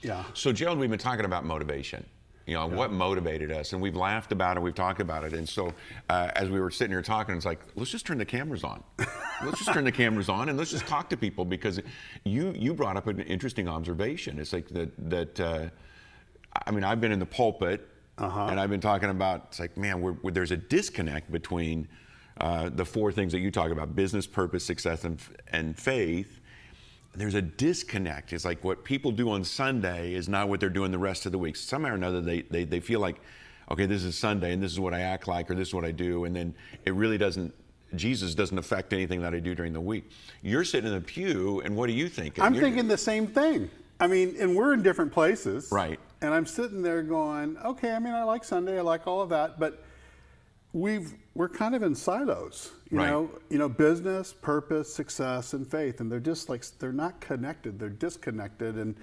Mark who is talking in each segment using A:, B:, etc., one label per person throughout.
A: Yeah.
B: So, Gerald, we've been talking about motivation. What motivated us, and we've laughed about it, we've talked about it, and so as we were sitting here talking, it's like, let's just turn the cameras on. Let's just turn the cameras on, and let's just talk to people, because you brought up an interesting observation. It's like I've been in the pulpit, and I've been talking about, it's like, man, there's a disconnect between the four things that you talk about: business, purpose, success, and faith. There's a disconnect. It's like what people do on Sunday is not what they're doing the rest of the week. Somehow or another, they feel like, okay, this is Sunday, and this is what I act like, or this is what I do, and then it really doesn't, Jesus doesn't affect anything that I do during the week. You're sitting in the pew, and what are you thinking?
A: I'm thinking the same thing. And we're in different places.
B: Right.
A: And I'm sitting there going, okay, I like Sunday, I like all of that, but we're kind of in silos, you know, business, purpose, success, and faith, and they're just like, they're not connected, they're disconnected,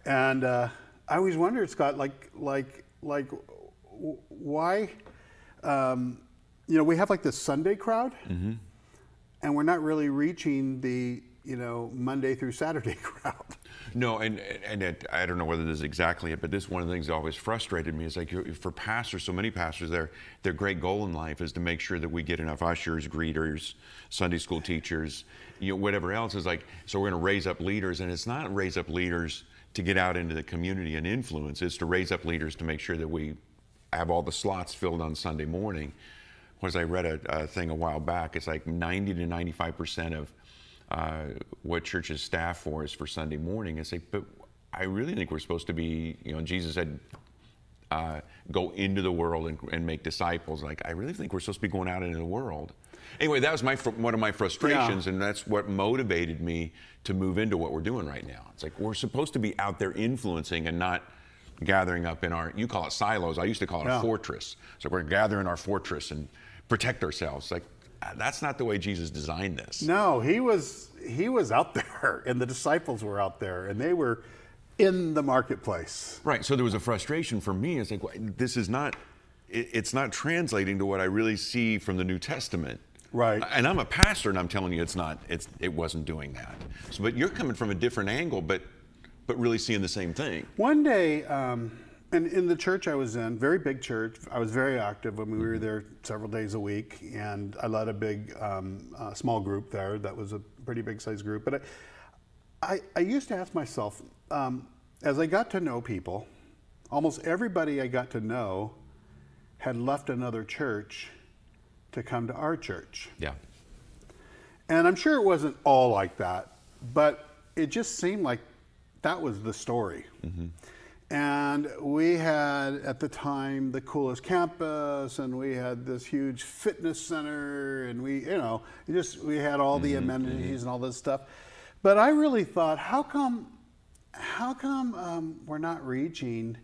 A: and I always wondered, Scott, like why, we have like this Sunday crowd, and we're not really reaching the Monday through Saturday crowd.
B: No, and I don't know whether this is exactly it, but this one of the things that always frustrated me is, like, for pastors, so many pastors, their great goal in life is to make sure that we get enough ushers, greeters, Sunday school teachers, whatever else is like, so we're going to raise up leaders, and it's not raise up leaders to get out into the community and influence. It's to raise up leaders to make sure that we have all the slots filled on Sunday morning. As I read a thing a while back, it's like 90 to 95% of what churches staff for is for Sunday morning. It's like, but I really think we're supposed to be, Jesus said, go into the world and make disciples. Like, I really think we're supposed to be going out into the world. Anyway, that was one of my frustrations, and that's what motivated me to move into what we're doing right now. It's like, we're supposed to be out there influencing and not gathering up in you call it silos. I used to call it a fortress. So we're gathering our fortress and protect ourselves. Like, that's not the way Jesus designed this.
A: No, he was out there, and the disciples were out there, and they were in the marketplace.
B: Right. So there was a frustration for me. It's like, this is not. It's not translating to what I really see from the New Testament.
A: Right.
B: And I'm a pastor, and I'm telling you, it's not. It wasn't doing that. So, but you're coming from a different angle, but really seeing the same thing.
A: One day. And in the church I was in, very big church, I was very active. We were there several days a week, and I led a big small group there. That was a pretty big size group. But I used to ask myself, as I got to know people, almost everybody I got to know had left another church to come to our church.
B: Yeah.
A: And I'm sure it wasn't all like that, but it just seemed like that was the story. And we had, at the time, the coolest campus, and we had this huge fitness center, and we had all the amenities and all this stuff. But I really thought, how come we're not reaching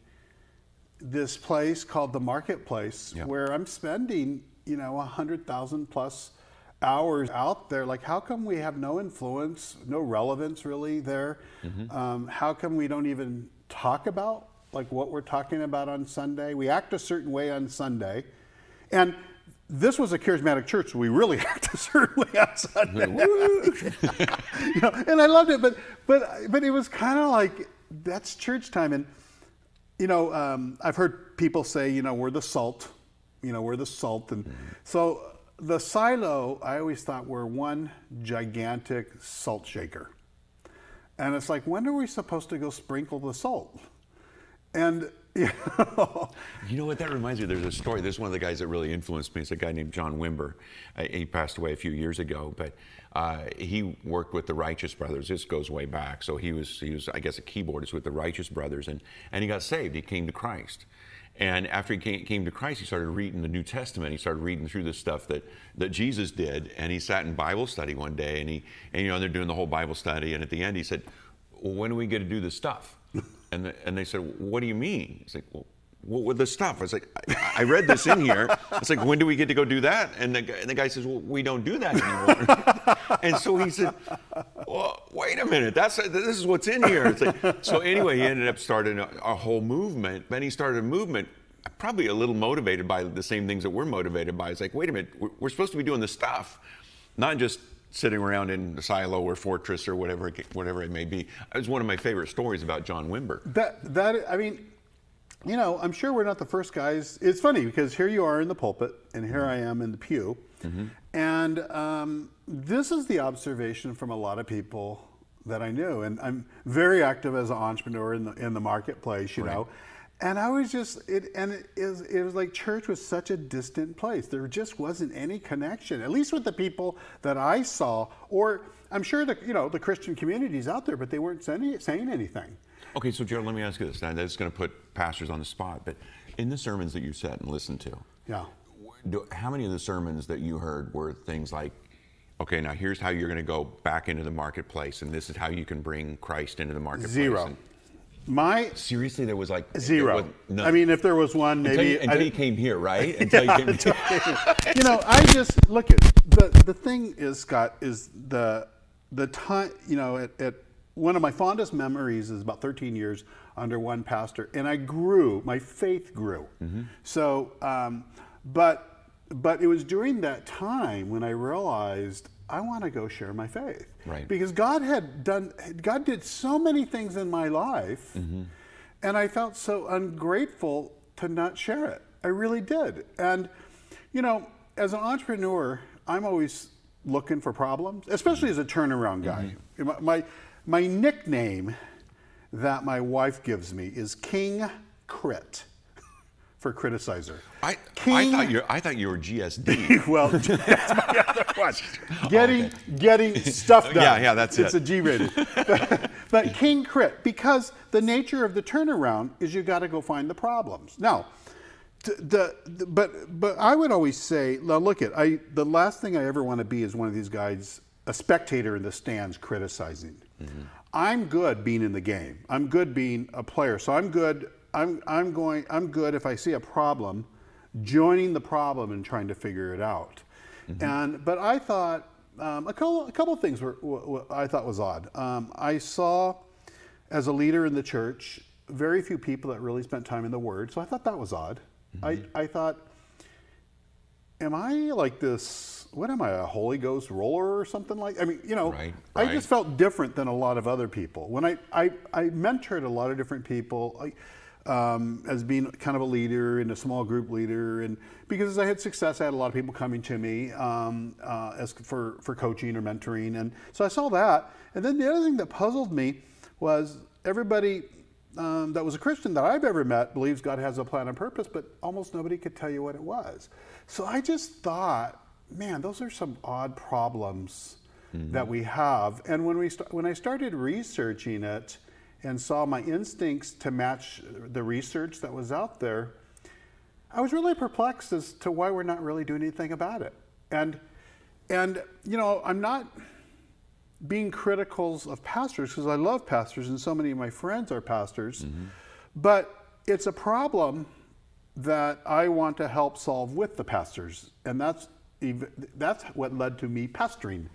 A: this place called the marketplace, where I'm spending 100,000 plus hours out there? Like, how come we have no influence, no relevance really there? How come we don't even talk about like what we're talking about on Sunday? We act a certain way on Sunday, and this was a charismatic church, so we really act a certain way on Sunday. And I loved it, but it was kind of like, that's church time. And I've heard people say, we're the salt, we're the salt, and so the silo, I always thought, we're one gigantic salt shaker. And it's like, when are we supposed to go sprinkle the salt? And,
B: You know what, that reminds me, there's a story. This is one of the guys that really influenced me. It's a guy named John Wimber. He passed away a few years ago, but he worked with the Righteous Brothers. This goes way back. So he was, I guess, a keyboardist with the Righteous Brothers, and he got saved. He came to Christ. And after he came to Christ, he started reading the New Testament. He started reading through the stuff that Jesus did. And he sat in Bible study one day, and they're doing the whole Bible study. And at the end, he said, well, when do we get to do this stuff? And they said, what do you mean? He's like, well, what with the stuff? I was like, I read this in here. It's like, when do we get to go do that? And the guy says, well, we don't do that anymore. And so he said, well, wait a minute. This is what's in here. It's like, so anyway, he ended up starting a whole movement. Then he started a movement, probably a little motivated by the same things that we're motivated by. It's like, wait a minute, we're supposed to be doing this stuff, not just sitting around in the silo or fortress or whatever it may be. It was one of my favorite stories about John Wimber.
A: I mean, you know, I'm sure we're not the first guys. It's funny because here you are in the pulpit and here I am in the pew. And this is the observation from a lot of people that I knew. And I'm very active as an entrepreneur in the marketplace, you know. And I was just, it was like church was such a distant place. There just wasn't any connection, at least with the people that I saw. Or I'm sure that, you know, the Christian communities out there, but they weren't saying anything.
B: Okay, so Gerald, let me ask you this. Now, that's going to put pastors on the spot, but in the sermons that you sat and listened to, how many of the sermons that you heard were things like, okay, now here's how you're going to go back into the marketplace, and this is how you can bring Christ into the marketplace?
A: Zero.
B: Seriously, there was like
A: zero. I mean, if there was one, maybe
B: until you came here, right? Until you came here.
A: You know, I just look at the thing is, Scott, is the time. You know, at one of my fondest memories is about 13 years under one pastor, and I grew. My faith grew. So, but it was during that time when I realized I want to go share my faith.
B: Right.
A: Because God did so many things in my life, and I felt so ungrateful to not share it. I really did. And, you know, as an entrepreneur, I'm always looking for problems, especially as a turnaround guy. My nickname that my wife gives me is King Crit. For criticizer.
B: I thought you were GSD.
A: Well, that's my other one. Getting stuff done.
B: Yeah, that's
A: it's a G rated. But King Crit, because the nature of the turnaround is you got to go find the problems. Now, but I would always say, now look at the last thing I ever want to be is one of these guys, a spectator in the stands criticizing. I'm good being in the game. I'm good being a player. So I'm good. I'm good if I see a problem, joining the problem and trying to figure it out. But I thought a couple of things I thought was odd. I saw, as a leader in the church, very few people that really spent time in the Word. So I thought that was odd. I thought, am I like this? What am I, a Holy Ghost roller or something like? I mean, you know, I just felt different than a lot of other people. When I mentored a lot of different people. As being kind of a leader and a small group leader, and because as I had success, I had a lot of people coming to me as for coaching or mentoring, and so I saw that. And then the other thing that puzzled me was everybody that was a Christian that I've ever met believes God has a plan and purpose, but almost nobody could tell you what it was. So I just thought, man, those are some odd problems that we have. And when I started researching it, and saw my instincts to match the research that was out there, I was really perplexed as to why we're not really doing anything about it. And you know, I'm not being critical of pastors because I love pastors and so many of my friends are pastors, but it's a problem that I want to help solve with the pastors, and that's what led to me pastoring,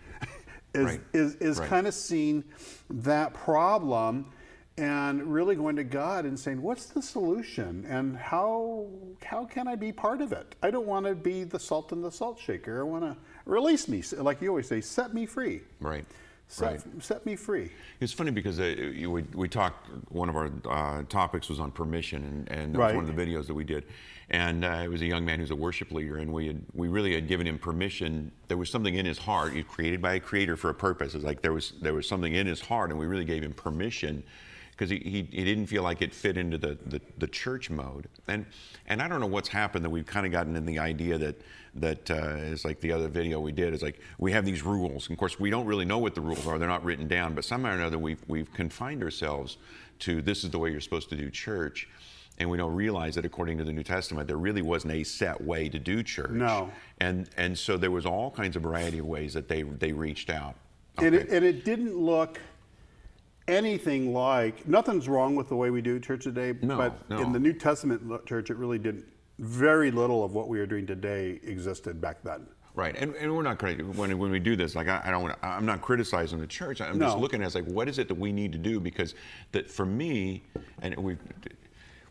A: is kind of seeing that problem and really going to God and saying, what's the solution and how can I be part of it? I don't want to be the salt in the salt shaker. I want to release me, like you always say, set me free. Set me free.
B: It's funny because we talked, one of our topics was on permission, and that was one of the videos that we did. And it was a young man who's a worship leader, and we really had given him permission. There was something in his heart. He was created by a creator for a purpose. It's like there was something in his heart, and we really gave him permission because he didn't feel like it fit into the church mode. And I don't know what's happened that we've kind of gotten in the idea that is like the other video we did, is like we have these rules. And of course, we don't really know what the rules are. They're not written down, but somehow or another we've confined ourselves to this is the way you're supposed to do church. And we don't realize that according to the New Testament, there really wasn't a set way to do church.
A: No.
B: And so there was all kinds of variety of ways that they reached out.
A: Okay. And it didn't look anything like, nothing's wrong with the way we do church today, but in the New Testament church, it really didn't, very little of what we are doing today existed back then.
B: Right, and we're not when we do this, like I'm not criticizing the church. I'm just looking at it as like, what is it that we need to do? Because that for me, and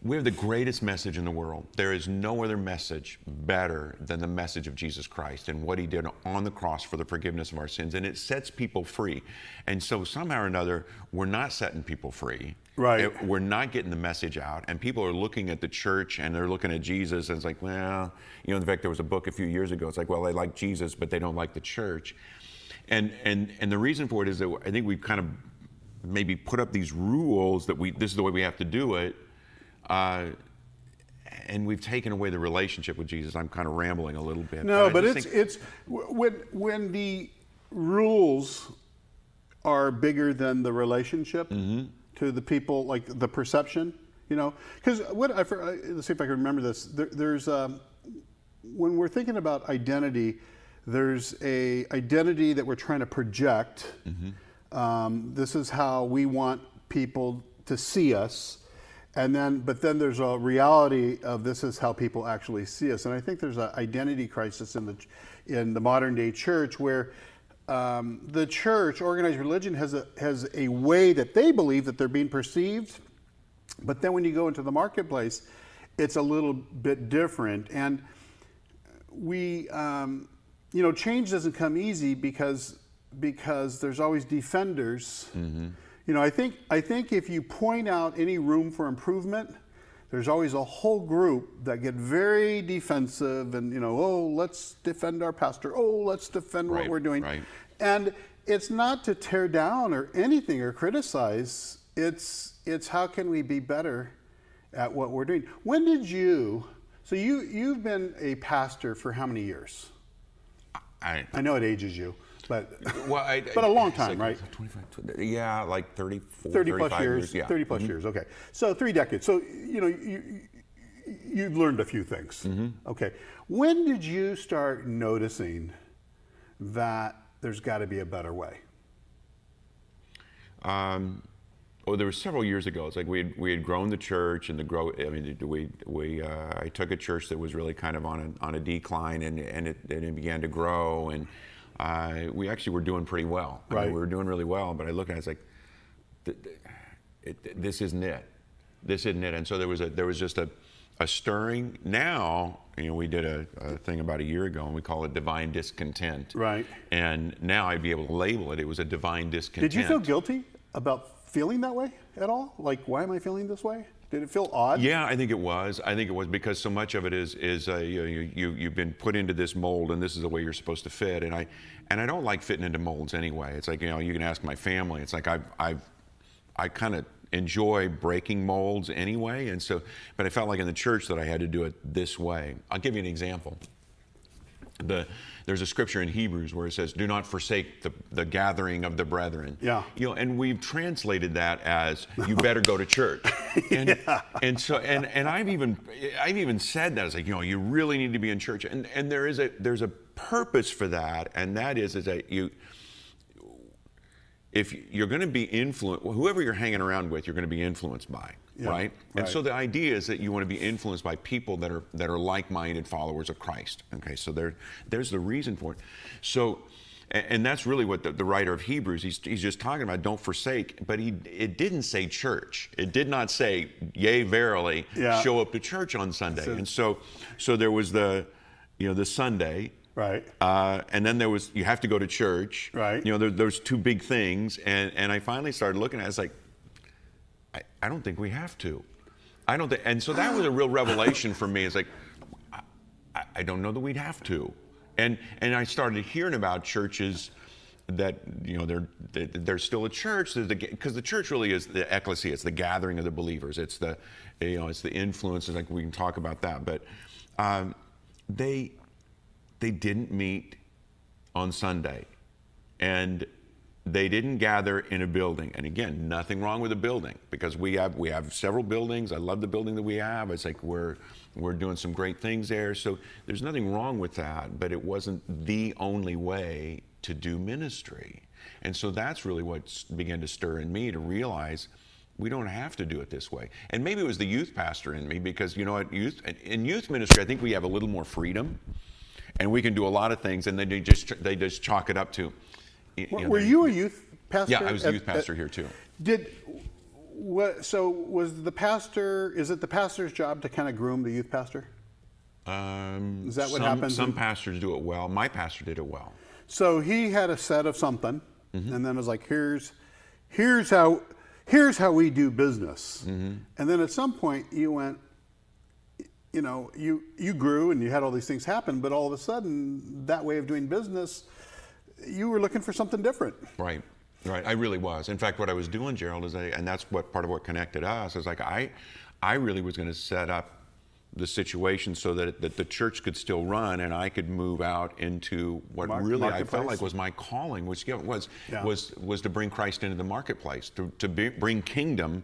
B: We have the greatest message in the world. There is no other message better than the message of Jesus Christ and what he did on the cross for the forgiveness of our sins. And it sets people free. And so somehow or another, we're not setting people free.
A: Right.
B: We're not getting the message out. And people are looking at the church and they're looking at Jesus and it's like, well, in fact, there was a book a few years ago. It's like, well, they like Jesus, but they don't like the church. And the reason for it is that I think we've kind of maybe put up these rules that this is the way we have to do it. And we've taken away the relationship with Jesus. I'm kind of rambling a little bit.
A: No, but it's when the rules are bigger than the relationship to the people, like the perception, because let's see if I can remember this. There's when we're thinking about identity, there's a identity that we're trying to project. This is how we want people to see us. But then there's a reality of this is how people actually see us. And I think there's an identity crisis in the modern day church where the church, organized religion, has a way that they believe that they're being perceived. But then when you go into the marketplace, it's a little bit different. And change doesn't come easy because there's always defenders. I think if you point out any room for improvement, there's always a whole group that get very defensive and, let's defend our pastor. Oh, let's defend what we're doing. Right. And it's not to tear down or anything or criticize. It's how can we be better at what we're doing? When did so you've been a pastor for how many years? I know it ages you. But a long time,
B: like
A: right?
B: 25, yeah, like 34,
A: 30 plus
B: 35
A: years.
B: Yeah.
A: 30 plus years, okay. So 3 decades. So, you've learned a few things. Okay. When did you start noticing that there's got to be a better way?
B: There were several years ago. It's like we had grown the church and I took a church that was really kind of on a decline and it began to grow and we actually were doing pretty well. I mean, we were doing really well, but I looked at it, I was like, this isn't it. This isn't it. And so there was just a stirring. Now, we did a thing about a year ago, and we call it divine discontent.
A: Right.
B: And now I'd be able to label it. It was a divine discontent.
A: Did you feel guilty about feeling that way at all? Like, why am I feeling this way? Did it feel odd?
B: Yeah, I think it was. Because so much of it is you've been put into this mold, and this is the way you're supposed to fit. And I don't like fitting into molds anyway. It's like you can ask my family. It's like I kind of enjoy breaking molds anyway, but I felt like in the church that I had to do it this way. I'll give you an example. There's a scripture in Hebrews where it says, "Do not forsake the gathering of the brethren."
A: Yeah.
B: And we've translated that as you better go to church. And and I've even said that. It's like, you really need to be in church. And there's a purpose for that, and that is that if you're going to be influenced, whoever you're hanging around with, you're going to be influenced by. Yeah, right? And so the idea is that you want to be influenced by people that are like-minded followers of Christ. Okay, so there's the reason for it. So, and that's really what the writer of Hebrews, he's just talking about, don't forsake, but it didn't say church. It did not say, yea, verily, show up to church on Sunday. And so there was the Sunday.
A: Right.
B: And then there was, you have to go to church.
A: Right.
B: There's two big things. And I finally started looking at it, it's like, I don't think we have to. I don't think, and so that was a real revelation for me. It's like, I don't know that we'd have to. And I started hearing about churches that, they're still a church, because the church really is the ecclesia. It's the gathering of the believers. It's the, it's the influences, like we can talk about that. But they didn't meet on Sunday. And they didn't gather in a building. And again, nothing wrong with a building, because we have several buildings. I love the building that we have. It's like we're doing some great things there. So there's nothing wrong with that, but it wasn't the only way to do ministry. And so that's really what began to stir in me to realize we don't have to do it this way. And maybe it was the youth pastor in me, because in youth ministry, I think we have a little more freedom, and we can do a lot of things, and they just chalk it up to.
A: Were you a youth pastor?
B: Yeah, I was a youth pastor here too.
A: So was the pastor? Is it the pastor's job to kind of groom the youth pastor? Is that what happens?
B: Some pastors do it well. My pastor did it well.
A: So he had a set of something, and then it was like, here's how we do business. And then at some point you went, you grew and you had all these things happen, but all of a sudden that way of doing business, you were looking for something different.
B: Right. I really was. In fact, what I was doing, Gerald, and that's what part of what connected us, is like I really was going to set up the situation so that the church could still run and I could move out into what really I felt like was my calling, which was to bring Christ into the marketplace, to bring kingdom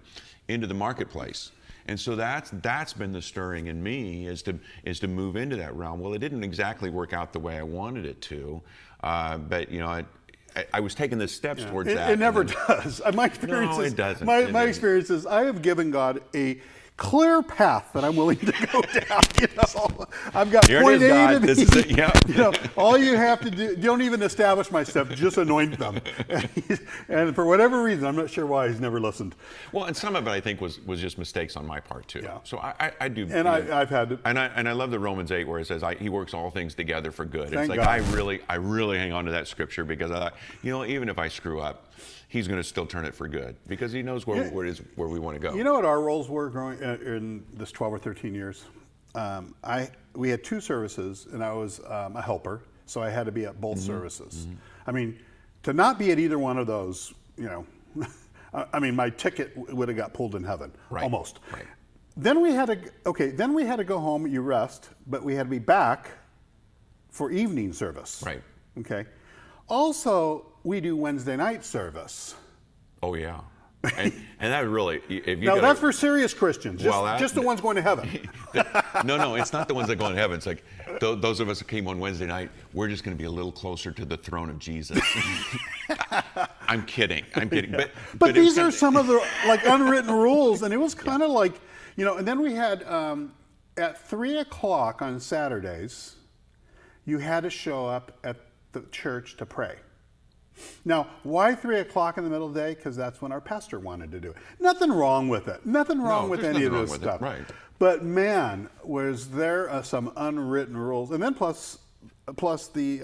B: into the marketplace. And so that's been the stirring in me, is to move into that realm. Well, it didn't exactly work out the way I wanted it to, but I was taking the steps towards that.
A: It never does. My experience
B: it doesn't.
A: My experience is I have given God a clear path that I'm willing to go down. I've got
B: Here
A: point
B: it is,
A: A
B: God.
A: to
B: This
A: B.
B: is it. Yeah.
A: All you have to do, don't even establish my steps, just anoint them. And for whatever reason, I'm not sure why he's never listened.
B: Well, and some of it I think was just mistakes on my part too.
A: Yeah.
B: So I do.
A: And I've had to.
B: And I love the Romans 8 where it says he works all things together for good.
A: Thank
B: It's like
A: God.
B: I really hang on to that scripture, because I thought, even if I screw up, he's going to still turn it for good, because he knows where we want to go.
A: You know what our roles were growing in this 12 or 13 years? We had 2 services, and I was a helper, so I had to be at both services. I mean, to not be at either one of those, I mean, my ticket would have got pulled in heaven, almost.
B: Right.
A: Then we had to go home. You rest, but we had to be back for evening service.
B: Right.
A: Okay. Also, we do Wednesday night service.
B: Oh yeah. And that really, if you
A: No, that's for serious Christians. Just the ones going to heaven.
B: No, it's not the ones that go in heaven. It's like those of us that came on Wednesday night, we're just going to be a little closer to the throne of Jesus. I'm kidding.
A: But these are some of the unwritten rules, and it was kind of like, and then we had at 3:00 on Saturdays, you had to show up at the church to pray. Now, why 3:00 in the middle of the day? Because that's when our pastor wanted to do it. Nothing wrong with it. Nothing wrong with any of this stuff.
B: Right.
A: But man, was there some unwritten rules. And then plus the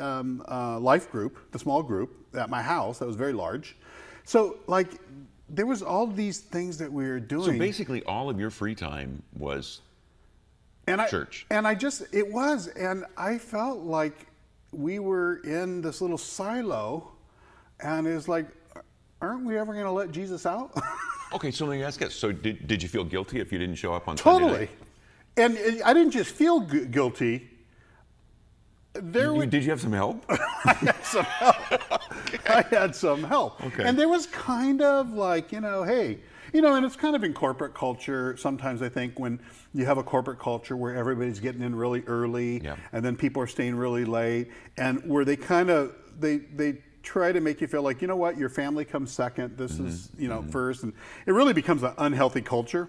A: life group, the small group at my house that was very large. So there was all these things that we were doing.
B: So basically all of your free time was church.
A: And I felt like we were in this little silo, and it's like, aren't we ever going to let Jesus out?
B: Okay, so let me ask you, so did you feel guilty if you didn't show up on
A: Totally.
B: Sunday night?
A: And I didn't just feel guilty.
B: Did you have some help?
A: I had some help. Okay. I had some help.
B: Okay.
A: And there was kind of like, hey, and it's kind of in corporate culture. Sometimes I think when you have a corporate culture where everybody's getting in really early, and then people are staying really late, and where they kind of, they try to make you feel like, your family comes second, this is, first, and it really becomes an unhealthy culture.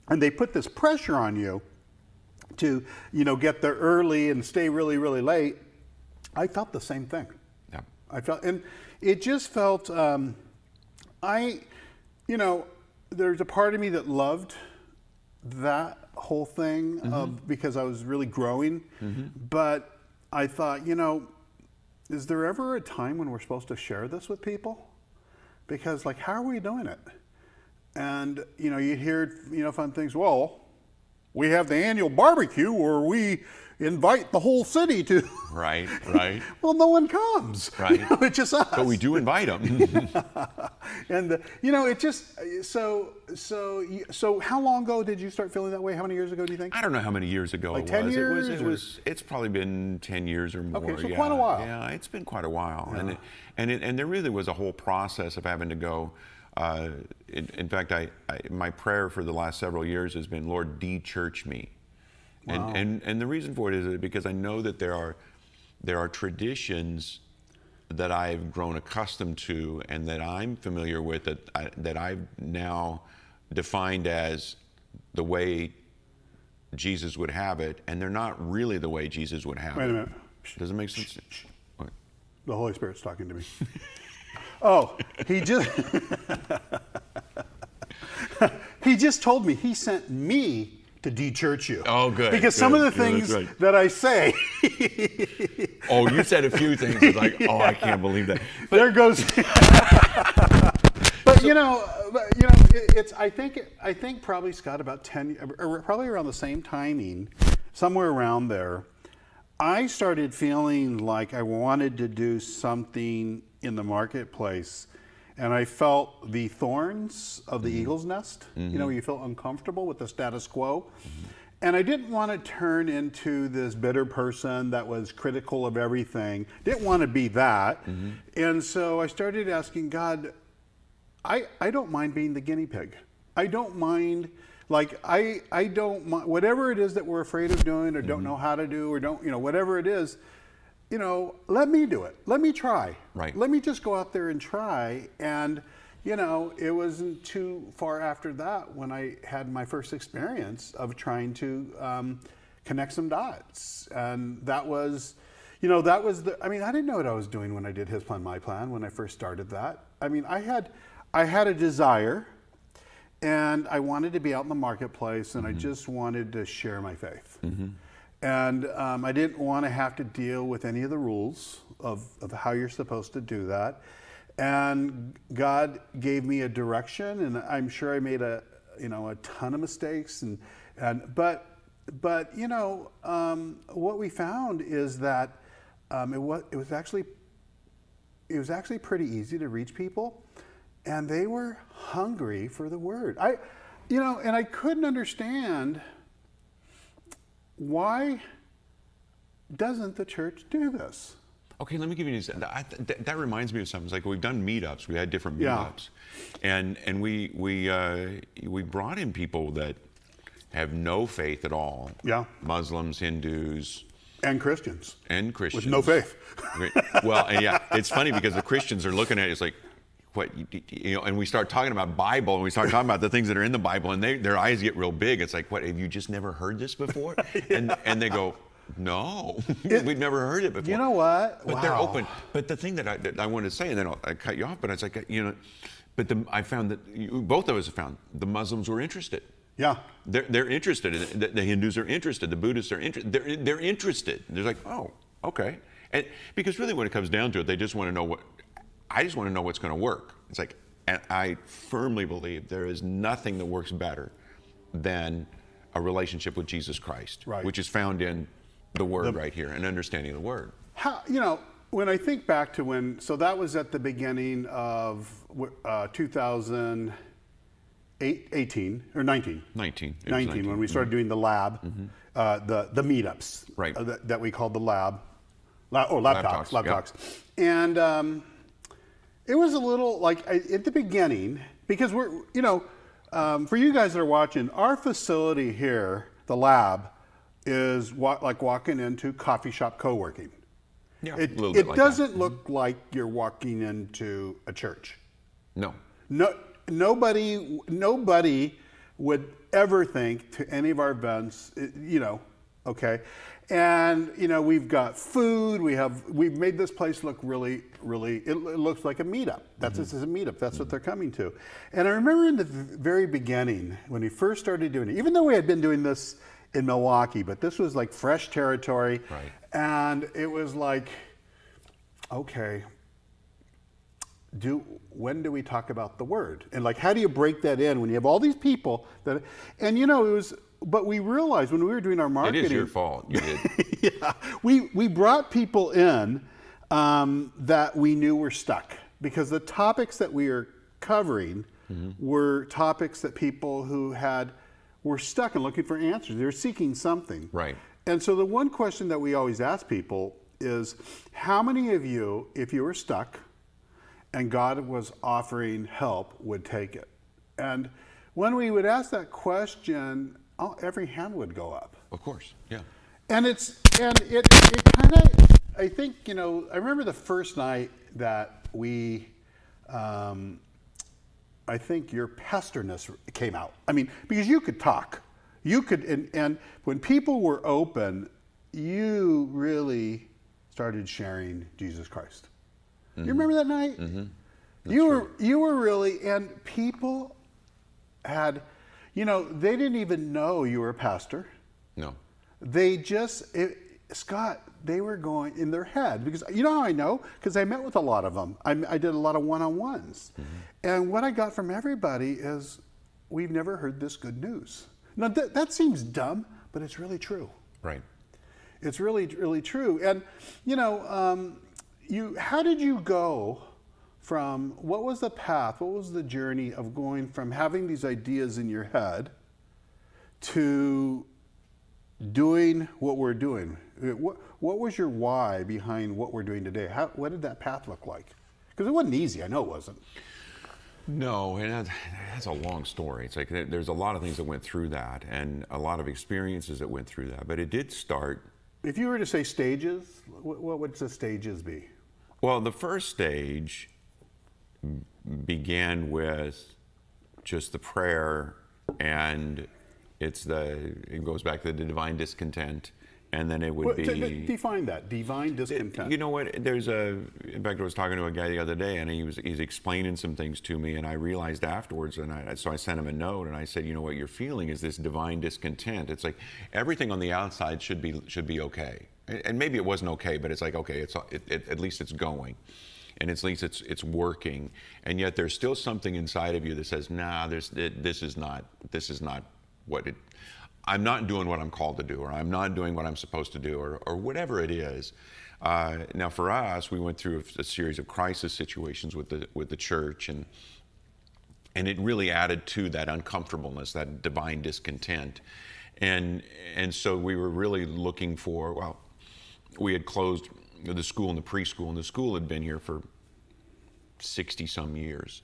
A: And they put this pressure on you to, get there early and stay really, really late. I felt the same thing. Yeah. And it just felt, there's a part of me that loved that whole thing because I was really growing. But I thought, is there ever a time when we're supposed to share this with people? Because how are we doing it? And, you hear, fun things. Well, we have the annual barbecue where we invite the whole city to. Right. Well, no one comes.
B: Right.
A: It's just us.
B: But we do invite them.
A: And, it just, so how long ago did you start feeling that way? How many years ago do you think?
B: I don't know how many years ago it was.
A: 10 years?
B: It's probably been 10 years or more.
A: Okay, so quite a while.
B: Yeah, it's been quite a while.
A: Yeah.
B: And there really was a whole process of having to go. In fact, my prayer for the last several years has been, Lord, de-church me. Wow. And the reason for it is because I know that there are traditions that I've grown accustomed to and that I'm familiar with that I've now defined as the way Jesus would have it, and they're not really the way Jesus would have it.
A: Wait a minute.
B: Does it make sense?
A: Okay. The Holy Spirit's talking to me. Oh, he just He just told me, he sent me to de-church you.
B: Oh, good.
A: Because
B: good.
A: some of the
B: Yeah,
A: things
B: right.
A: that I say.
B: Oh, you said a few things. It's like, oh, I can't believe that.
A: But there goes. But it's. I think probably, Scott, about 10, or probably around the same timing, somewhere around there, I started feeling like I wanted to do something in the marketplace, and I felt the thorns of the eagle's nest. You know, you feel uncomfortable with the status quo. And I didn't want to turn into this bitter person that was critical of everything. Didn't want to be that. And so I started asking God, I don't mind being the guinea pig. I don't mind, like, I don't mind, whatever it is that we're afraid of doing or don't know how to do or don't, whatever it is, let me do it. Let me try.
B: Right.
A: Let me just go out there and try. And, it wasn't too far after that when I had my first experience of trying to connect some dots. And that was, I didn't know what I was doing when I did His Plan, My Plan, when I first started that. I mean, I had a desire, and I wanted to be out in the marketplace, and I just wanted to share my faith. And I didn't want to have to deal with any of the rules of how you're supposed to do that. And God gave me a direction, and I'm sure I made a ton of mistakes. But what we found is that it was actually pretty easy to reach people, and they were hungry for the word. And I couldn't understand, why doesn't the church do this?
B: Okay, let me give you an example. That reminds me of something. It's like we've done meetups. We had different meetups, and we brought in people that have no faith at all. Yeah, Muslims, Hindus,
A: and Christians.
B: With
A: no faith.
B: Well, and yeah, it's funny because the Christians are looking at it. It's like, what, and we start talking about Bible, and we start talking about the things that are in the Bible, and their eyes get real big. It's like, what, have you just never heard this before? And they go, no, we've never heard it before.
A: You know what?
B: But they're open. But the thing that I wanted to say, and then I cut you off, but it's like, but I found that both of us have found the Muslims were interested.
A: Yeah.
B: They're interested. The Hindus are interested. The Buddhists are interested. They're interested. They're like, oh, okay. And because really when it comes down to it, they just want to know I just want to know what's going to work. It's like, and I firmly believe there is nothing that works better than a relationship with Jesus Christ, which is found in the Word right here, and understanding the Word.
A: How, when I think back to so that was at the beginning of 2018 or 19.
B: 19
A: when we started doing the lab, the meetups, that we called the lab talks. And it was a little like at the beginning, because we're, for you guys that are watching, our facility here, the lab, is like walking into coffee shop co-working. Yeah, it doesn't look like you're walking into a church. No, nobody would ever think to any of our events, okay. And we've got food. We've made this place look really, really. It looks like a meetup. This is a meetup. That's what they're coming to. And I remember in the very beginning when we first started doing it, even though we had been doing this in Milwaukee, but this was like fresh territory. Right. And it was like, okay, when do we talk about the Word? And like, how do you break that in when you have all these people that? And it was. But we realized when we were doing our marketing,
B: it is your fault. You did.
A: Yeah, we brought people in that we knew were stuck, because the topics that we are covering were topics that people who were stuck and looking for answers. They were seeking something. Right. And so the one question that we always ask people is, how many of you, if you were stuck and God was offering help, would take it? And when we would ask that question, every hand would go up.
B: Of course, yeah.
A: And it kind of, I think, I remember the first night that we, I think your pastorness came out. I mean, because you could talk. You could, and when people were open, you really started sharing Jesus Christ. You remember that night? You were really, and people had, they didn't even know you were a pastor.
B: No.
A: They just, Scott, they were going in their head, because you know how I know? Because I met with a lot of them. I did a lot of one-on-ones. And what I got from everybody is, we've never heard this good news. Now that seems dumb, but it's really true.
B: Right.
A: It's really, really true. And, how did you go from, what was the path, what was the journey of going from having these ideas in your head to doing what we're doing? What was your why behind what we're doing today? What did that path look like? Because it wasn't easy. I know it wasn't.
B: No, and that's a long story. It's like there's a lot of things that went through that, and a lot of experiences that went through that. But it did start.
A: If you were to say stages, what would the stages be?
B: Well, the first stage began with just the prayer, and it goes back to the divine discontent, and then it would be...
A: Define that, divine discontent.
B: You know what, in fact, I was talking to a guy the other day, and he's explaining some things to me, and I realized afterwards, so I sent him a note, and I said, you know what you're feeling is this divine discontent. It's like everything on the outside should be okay. And maybe it wasn't okay, but it's like, okay, at least it's going. And at least it's working. And yet there's still something inside of you that says, nah, this is not what it... I'm not doing what I'm called to do, or I'm not doing what I'm supposed to do, or whatever it is. Now, for us, we went through a series of crisis situations with the church, and it really added to that uncomfortableness, that divine discontent, and so we were really looking for. Well, we had closed the school and the preschool, and the school had been here for 60-some years,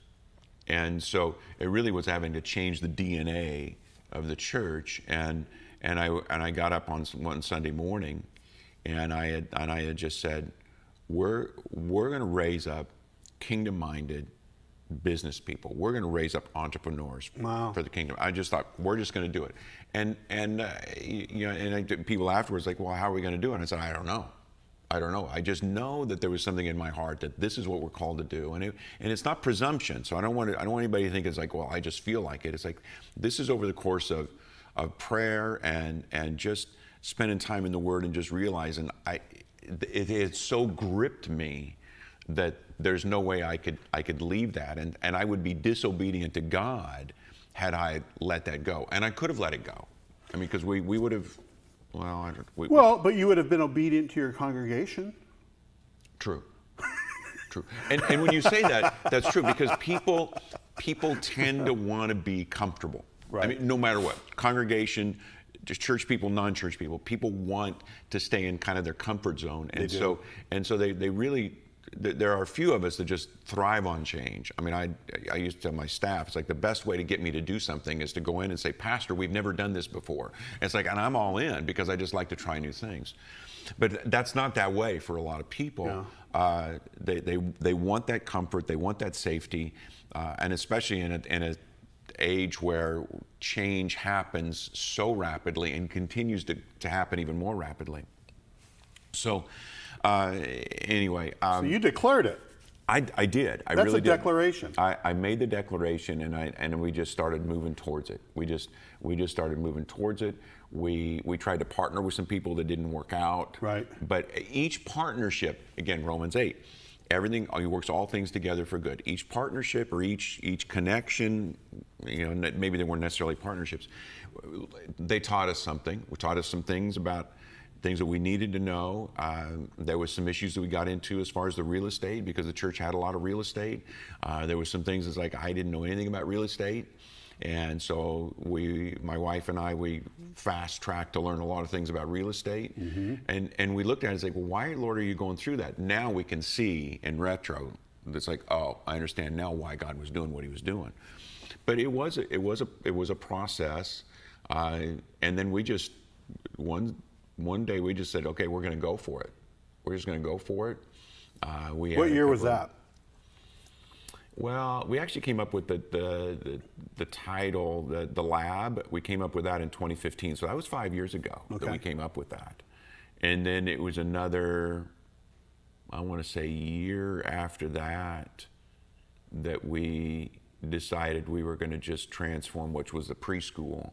B: and so it really was having to change the DNA of the church, and I got up on one Sunday morning, and I had just said, we're going to raise up kingdom-minded business people. We're going to raise up entrepreneurs for the kingdom. I just thought we're just going to do it, and people afterwards like, well, how are we going to do it? And I said, I don't know. I just know that there was something in my heart that this is what we're called to do, and it's not presumption. So I don't want anybody to think it's like, well, I just feel like it. It's like this is over the course of prayer and just spending time in the Word and just realizing it so gripped me that there's no way I could leave that, and I would be disobedient to God had I let that go, and I could have let it go. I mean, because we would have. But you
A: would have been obedient to your congregation.
B: True. And when you say that, that's true, because people tend to want to be comfortable. Right. I mean, no matter what, congregation, just church people, non-church people want to stay in kind of their comfort zone, and so they really. There are a few of us that just thrive on change. I mean, I used to tell my staff, it's like the best way to get me to do something is to go in and say, Pastor, we've never done this before. And it's like, and I'm all in because I just like to try new things. But that's not that way for a lot of people. Yeah. They want that comfort, they want that safety, and especially in a age where change happens so rapidly and continues to happen even more rapidly. So. Anyway.
A: So you declared it.
B: I did. I
A: That's
B: really
A: a declaration.
B: I made the declaration, and we just started moving towards it. We just started moving towards it. We tried to partner with some people that didn't work out. Right. But each partnership, again, Romans 8, everything works all things together for good. Each partnership or each connection, maybe they weren't necessarily partnerships. They taught us something. We taught us some things about things that we needed to know. There was some issues that we got into as far as the real estate, because the church had a lot of real estate. There was some things that's like, I didn't know anything about real estate. And so my wife and I, we fast tracked to learn a lot of things about real estate. Mm-hmm. And we looked at it and said, well, why, Lord, are you going through that? Now we can see in retro, it's like, oh, I understand now why God was doing what he was doing. But it was a process. And then we just, one day we just said, okay, we're going to go for it. We're just going to go for it.
A: What year was that?
B: Well, we actually came up with the title, the lab. We came up with that in 2015. So that was 5 years ago that we came up with that. And then it was another, I want to say, year after that we decided we were going to just transform, which was the preschool,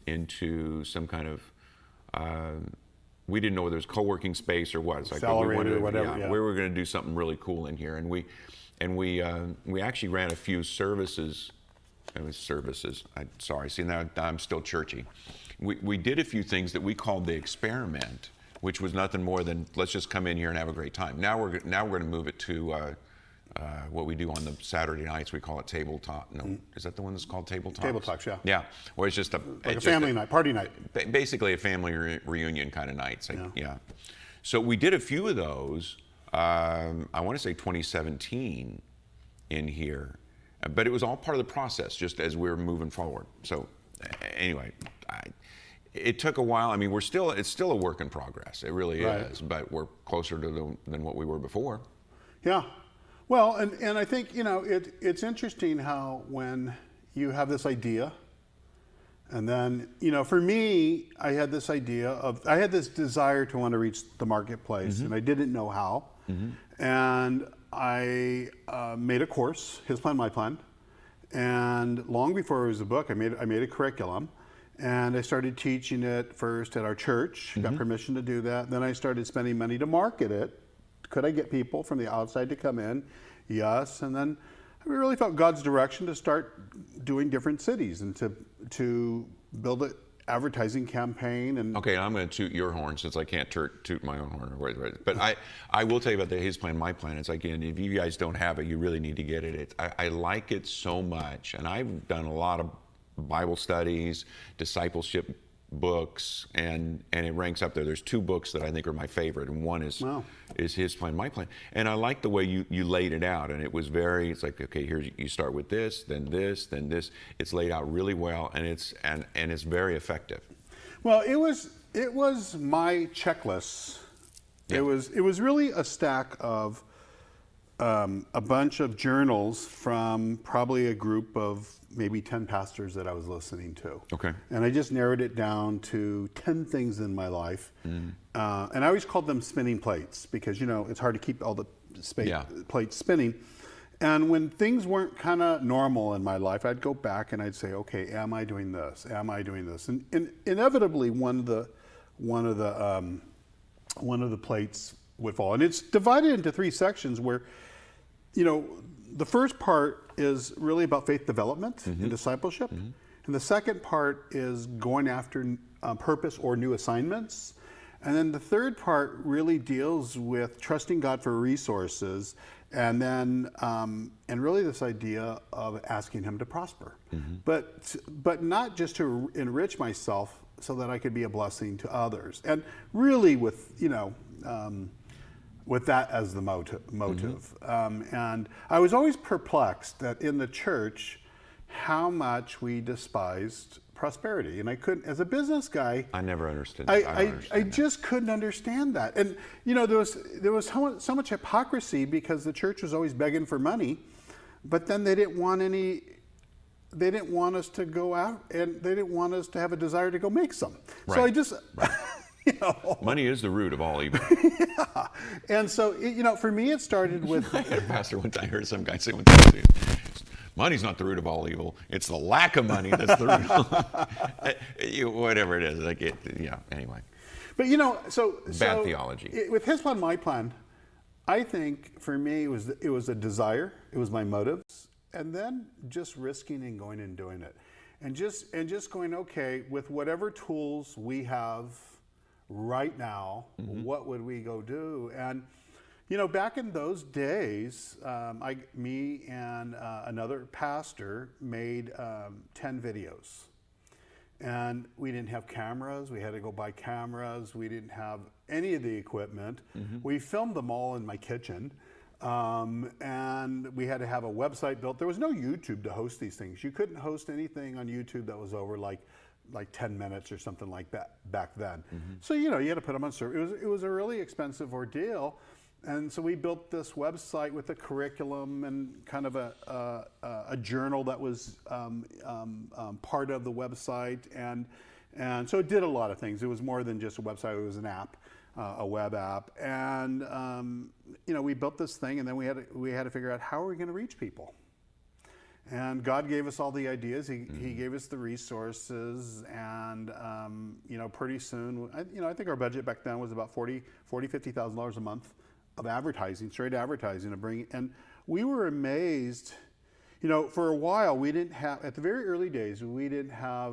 B: into some kind of, we didn't know whether it was co-working space or what. It's like,
A: Accelerator or whatever.
B: We were going to do something really cool in here, and we actually ran a few services. It was services. Sorry, see now I'm still churchy. We did a few things that we called the experiment, which was nothing more than let's just come in here and have a great time. Now we're going to move it to what we do on the Saturday nights. We call it tabletop. No, is that the one that's called tabletop?
A: Table talks, yeah.
B: Yeah, where it's just
A: a family night, party night.
B: Basically a family reunion kind of night. Yeah. So we did a few of those. I want to say 2017 in here, but it was all part of the process, just as we were moving forward. So anyway, it took a while. I mean, it's still a work in progress. It really is, but we're closer to than what we were before.
A: Yeah. Well, and I think, it's interesting how when you have this idea, and then, for me, I had this desire to want to reach the marketplace, and I didn't know how. And I made a course, His Plan, My Plan. And long before it was a book, I made a curriculum. And I started teaching it first at our church, got permission to do that. Then I started spending money to market it. Could I get people from the outside to come in? Yes. And then I really felt God's direction to start doing different cities and to build an advertising campaign. And
B: okay, I'm going to toot your horn since I can't toot my own horn. But I will tell you about the His Plan, My Plan. It's like, if you guys don't have it, you really need to get it. I like it so much. And I've done a lot of Bible studies, discipleship books, and it ranks up there. There's two books that I think are my favorite, and one is His Plan, My Plan. And I like the way you laid it out, and it's like, okay, here you start with this, then this, then this. It's laid out really well, and it's very effective.
A: Well, it was my checklist. Yeah. It was really a stack of a bunch of journals from probably a group of maybe 10 pastors that I was listening to. Okay. And I just narrowed it down to 10 things in my life. And I always called them spinning plates because, it's hard to keep all the plates spinning. And when things weren't kind of normal in my life, I'd go back and I'd say, okay, am I doing this? Am I doing this? And inevitably one of the plates would fall. And it's divided into 3 sections where, the first part is really about faith development and discipleship. And the second part is going after purpose or new assignments. And then the third part really deals with trusting God for resources, and then and really this idea of asking Him to prosper, but not just to enrich myself so that I could be a blessing to others, and really with with that as the motive. And I was always perplexed that in the church, how much we despised prosperity. And I couldn't, as a business guy,
B: I never understood.
A: I just couldn't understand that. And there was so much hypocrisy because the church was always begging for money, but then they didn't want us to go out, and they didn't want us to have a desire to go make some. Right. So I just
B: money is the root of all evil.
A: Yeah. And so, for me, it started with...
B: I had a pastor one time, I heard some guy say one time, money's not the root of all evil. It's the lack of money that's the root of whatever it is. Anyway.
A: But, so
B: bad theology.
A: With His Plan, My Plan, I think for me, it was a desire. It was my motives. And then just risking and going and doing it. And just going, okay, with whatever tools we have right now, what would we go do? And back in those days, me and another pastor made 10 videos, and we didn't have cameras. We had to go buy cameras. We didn't have any of the equipment. We filmed them all in my kitchen, and we had to have a website built. There was no YouTube to host these things. You couldn't host anything on YouTube that was over like 10 minutes or something like that back then. So, you had to put them on server. It was a really expensive ordeal. And so we built this website with a curriculum and kind of a journal that was part of the website. And so it did a lot of things. It was more than just a website. It was an app, a web app. And, we built this thing, and then we had to figure out how are we going to reach people. And God gave us all the ideas. He gave us the resources, and pretty soon, I think our budget back then was about $50,000 a month of advertising, straight advertising, to bring. And we were amazed. For a while, we didn't have, at the very early days, we didn't have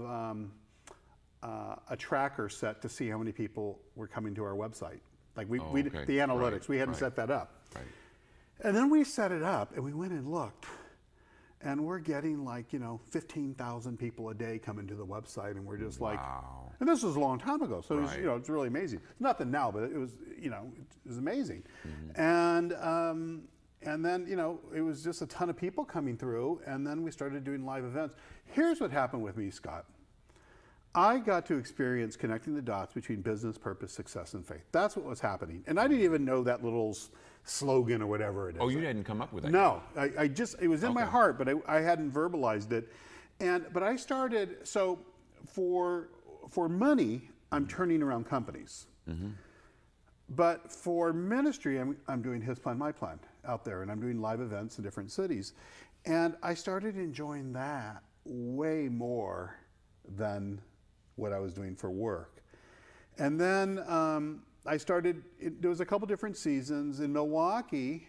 A: a tracker set to see how many people were coming to our website. Like the analytics, we hadn't set that up.
B: Right.
A: And then we set it up, and we went and looked. And we're getting 15,000 people a day coming to the website, and we're just
B: wow.
A: and this was a long time ago, so it's really amazing. It's nothing now, but it was, it was amazing. Mm-hmm. And then, it was just a ton of people coming through, and then we started doing live events. Here's what happened with me, Scott. I got to experience connecting the dots between business, purpose, success, and faith. That's what was happening. And I didn't even know that little slogan or whatever it is.
B: Oh, you didn't come up with that?
A: No, it was in my heart, but I hadn't verbalized it. But I started, so for money, I'm turning around companies. Mm-hmm. But for ministry, I'm doing His Plan, My Plan out there, and I'm doing live events in different cities. And I started enjoying that way more than what I was doing for work. And then I started, there was a couple different seasons in Milwaukee.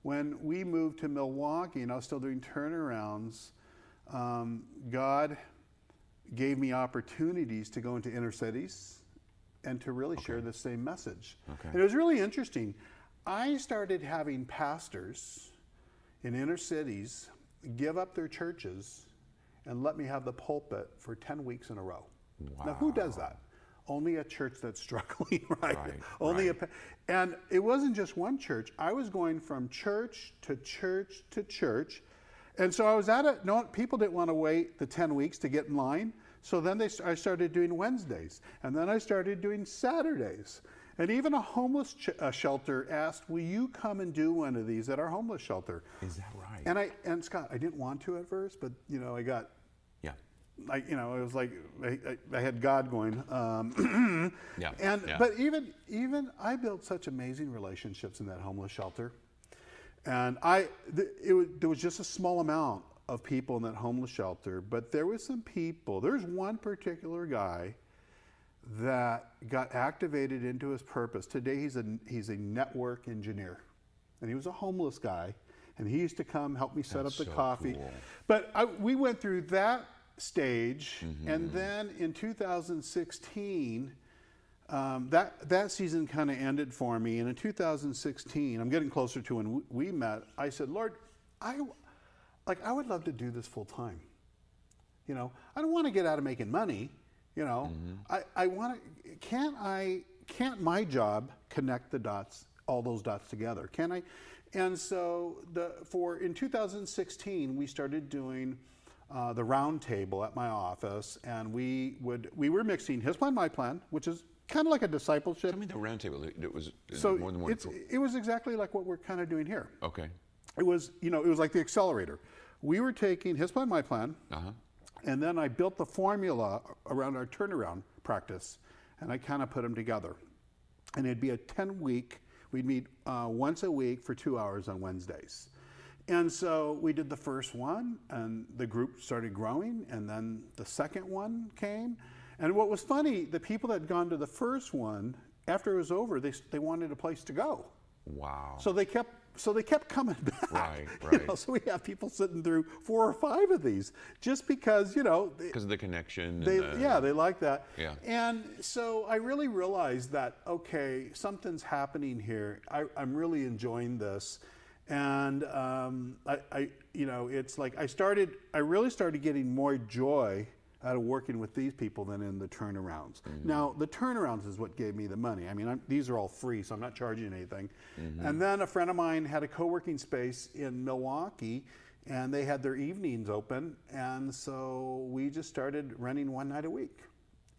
A: When we moved to Milwaukee and I was still doing turnarounds, God gave me opportunities to go into inner cities and to really share the same message. Okay. And it was really interesting. I started having pastors in inner cities give up their churches and let me have the pulpit for 10 weeks in a row. Wow. Now, who does that? Only a church that's struggling, right? And it wasn't just one church. I was going from church to church to church. And so I was at it. No, people didn't want to wait the 10 weeks to get in line. So then I started doing Wednesdays. And then I started doing Saturdays. And even a homeless shelter asked, will you come and do one of these at our homeless shelter?
B: Is that right?
A: And Scott, I didn't want to at first, but I got, it was like I had God going. But even I built such amazing relationships in that homeless shelter, and there was just a small amount of people in that homeless shelter, but there was some people. There's one particular guy that got activated into his purpose. Today he's a network engineer, and he was a homeless guy, and he used to come help me set up the coffee. Cool. But we went through that stage, and then in 2016, that season kind of ended for me. And in 2016, I'm getting closer to when we met. I said, Lord, I would love to do this full time. I don't want to get out of making money. I want to. Can't my job connect the dots, all those dots together? Can I? And so in 2016, we started doing the round table at my office, and we were mixing His Plan, My Plan, which is kind of like a discipleship.
B: Tell me the round table. It was
A: more than one. It was exactly like what we're kind of doing here.
B: Okay.
A: It was like the accelerator. We were taking His Plan, My Plan, and then I built the formula around our turnaround practice, and I kind of put them together. And it'd be a 10-week. We'd meet once a week for 2 hours on Wednesdays. And so we did the first one, and the group started growing, and then the second one came. And what was funny, the people that had gone to the first one, after it was over, they wanted a place to go.
B: Wow.
A: So they kept coming back.
B: Right.
A: So we have people sitting through 4 or 5 of these just because,
B: because of the connection.
A: They like that.
B: Yeah.
A: And so I really realized that, okay, something's happening here. I'm really enjoying this. And it's like I really started getting more joy out of working with these people than in the turnarounds. Mm-hmm. Now, the turnarounds is what gave me the money. I mean, these are all free, so I'm not charging anything. Mm-hmm. And then a friend of mine had a co-working space in Milwaukee, and they had their evenings open, and so we just started running one night a week,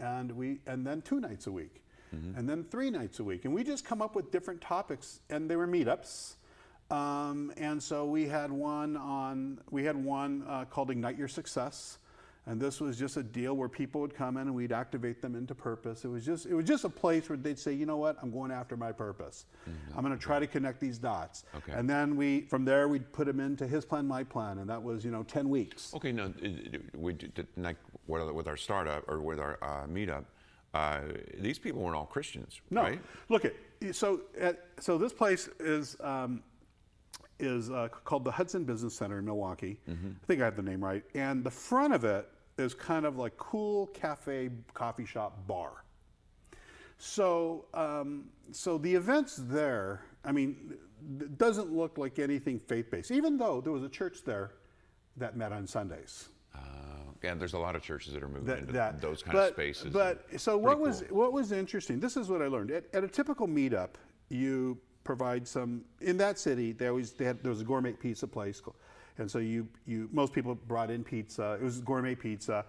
A: and then 2 nights a week, and then 3 nights a week, and we just come up with different topics, and they were meetups. And so we had one called Ignite Your Success. And this was just a deal where people would come in and we'd activate them into purpose. It was just a place where they'd say, you know what, I'm going after my purpose. I'm going to try to connect these dots.
B: Okay.
A: And then from there we'd put them into his plan, my plan, and that was 10 weeks.
B: Okay, now we did, like with our startup or with our meetup, these people weren't all Christians,
A: No.
B: right?
A: Look, so this place is called the Hudson Business Center in Milwaukee. I think I have the name right. And the front of it is kind of like cool cafe, coffee shop, bar. So the events there, I mean, it doesn't look like anything faith-based, even though there was a church there that met on Sundays.
B: And there's a lot of churches that are moving into those kind of spaces.
A: But so what was interesting? This is what I learned at a typical meetup. You provide some in that city. There was a gourmet pizza place, and so most people brought in pizza. It was gourmet pizza,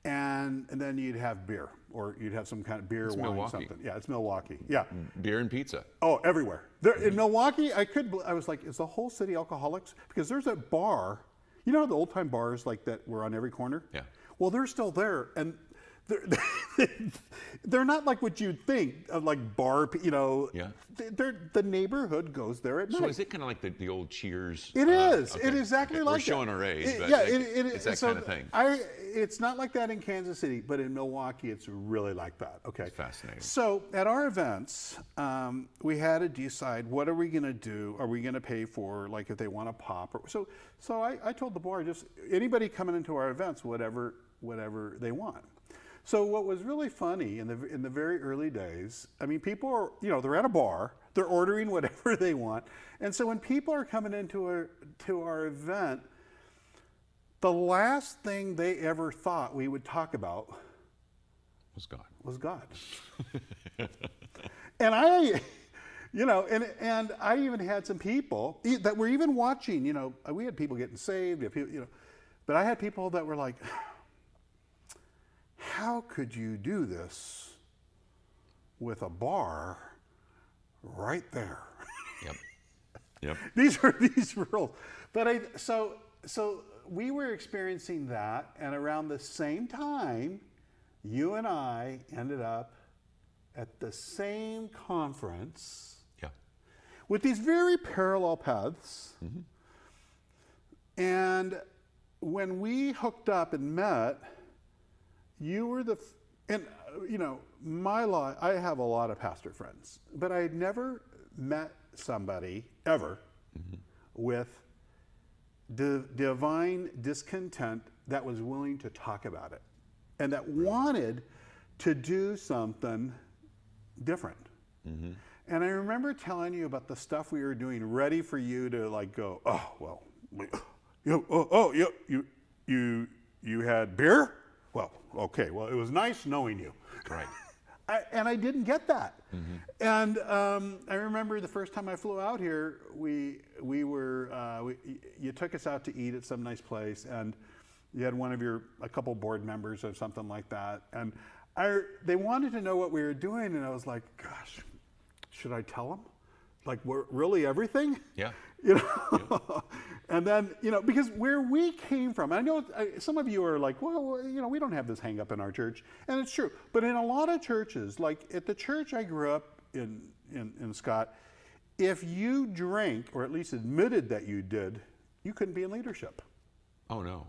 A: and then you'd have beer, or you'd have some kind of beer, wine,
B: Milwaukee.
A: something. Yeah, it's Milwaukee. Yeah,
B: beer and pizza.
A: Oh, everywhere. There in Milwaukee, I was like, is the whole city alcoholics? Because there's a bar. You know the old time bars like that were on every corner?
B: Yeah.
A: Well, they're still there, and they're not like what you'd think of, like bar.
B: Yeah.
A: The neighborhood goes there at night.
B: So is it kind of like the old Cheers?
A: It is.
B: Okay.
A: It is exactly like
B: We're
A: that.
B: showing our age, but
A: yeah,
B: it's that kind of thing.
A: It's not like that in Kansas City, but in Milwaukee, it's really like that. Okay.
B: It's fascinating.
A: So at our events, we had to decide, what are we going to do? Are we going to pay for, like, if they want to pop? So I told the board, just anybody coming into our events, whatever they want. So what was really funny in the very early days, I mean, people are, they're at a bar, they're ordering whatever they want, and so when people are coming into our event, the last thing they ever thought we would talk about was God. And I even had some people that were even watching. We had people getting saved, but I had people that were like, how could you do this with a bar right there?
B: Yep.
A: These rules. But so we were experiencing that, and around the same time, you and I ended up at the same conference.
B: Yeah.
A: With these very parallel paths. And when we hooked up and met, you were my life, I have a lot of pastor friends, but I had never met somebody ever with divine discontent that was willing to talk about it and that wanted to do something different. And I remember telling you about the stuff we were doing, ready for you to like go, oh, well, you had beer? Well, okay. Well, it was nice knowing you.
B: Right.
A: And I didn't get that. And I remember the first time I flew out here, you took us out to eat at some nice place, and you had a couple board members or something like that, and they wanted to know what we were doing, and I was like, gosh, should I tell them? Like, we're really everything?
B: Yeah.
A: And then, because where we came from, I know some of you are like, well, we don't have this hang up in our church. And it's true. But in a lot of churches, like at the church I grew up in Scott, if you drank, or at least admitted that you did, you couldn't be in leadership.
B: Oh, no.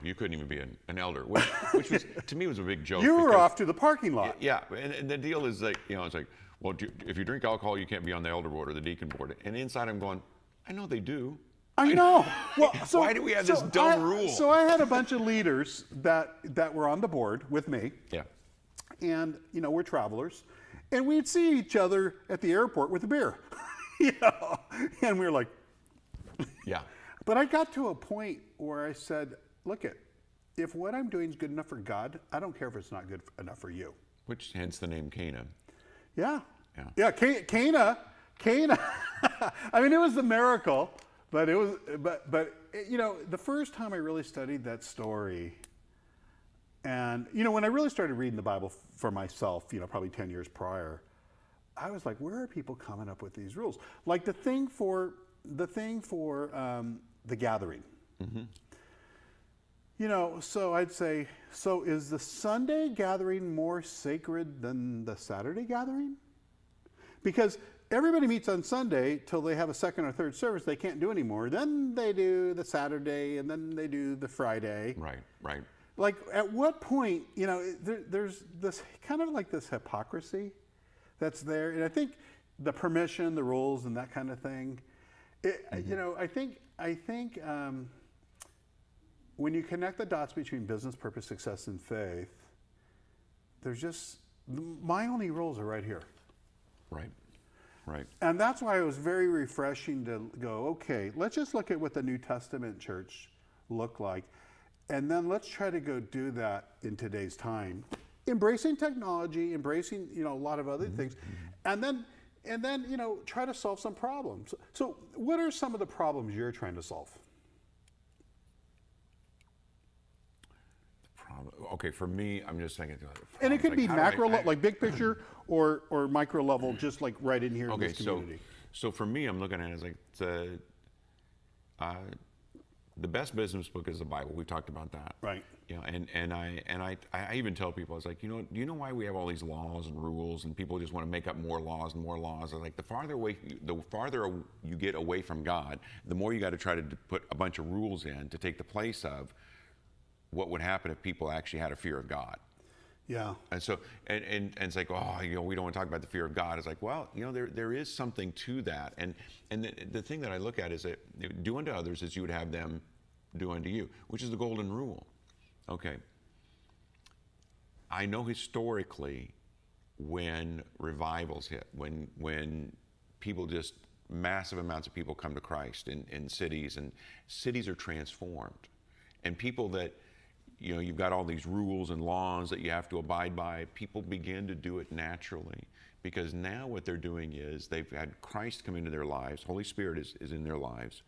B: You couldn't even be an elder, which was, to me, was a big joke.
A: You were off to the parking lot.
B: Yeah. And the deal is like, it's like, well, if you drink alcohol, you can't be on the elder board or the deacon board. And inside I'm going, I know they do.
A: I know. Well,
B: why do we have this dumb rule?
A: So I had a bunch of leaders that were on the board with me.
B: Yeah.
A: And, we're travelers. And we'd see each other at the airport with a beer. And we were like...
B: Yeah.
A: But I got to a point where I said, look, if what I'm doing is good enough for God, I don't care if it's not good enough for you.
B: Which hence the name Cana.
A: Yeah. Cana. I mean, it was the miracle, but the first time I really studied that story, and when I really started reading the Bible for myself, probably 10 years prior, I was like, where are people coming up with these rules? Like the thing for the gathering. So I'd say, so is the Sunday gathering more sacred than the Saturday gathering? Because everybody meets on Sunday till they have a second or third service they can't do anymore. Then they do the Saturday, and then they do the Friday.
B: Right.
A: Like, at what point, there's this kind of like this hypocrisy that's there. And I think the permission, the rules, and that kind of thing, I think when you connect the dots between business, purpose, success, and faith, there's just, my only rules are right here.
B: Right.
A: And that's why it was very refreshing to go, okay, let's just look at what the New Testament church looked like. And then let's try to go do that in today's time. Embracing technology, embracing, a lot of other things. And then, try to solve some problems. So what are some of the problems you're trying to solve?
B: Okay, for me, I'm just thinking.
A: And it could be macro, like big picture, or micro level, just like right in here in this community.
B: So for me, I'm looking at it as like the best business book is the Bible. We talked about that,
A: right?
B: And I even tell people, I was like, do you know why we have all these laws and rules, and people just want to make up more laws and more laws? I'm like, the farther you get away from God, the more you got to try to put a bunch of rules in to take the place of what would happen if people actually had a fear of God.
A: Yeah.
B: And so, and it's like, we don't want to talk about the fear of God. It's like, well, there is something to that. And the thing that I look at is that do unto others as you would have them do unto you, which is the golden rule. Okay. I know historically when revivals hit, when people just, massive amounts of people come to Christ in cities, and cities are transformed. And people that, you've got all these rules and laws that you have to abide by. People begin to do it naturally, because now what they're doing is they've had Christ come into their lives. Holy Spirit is in their lives.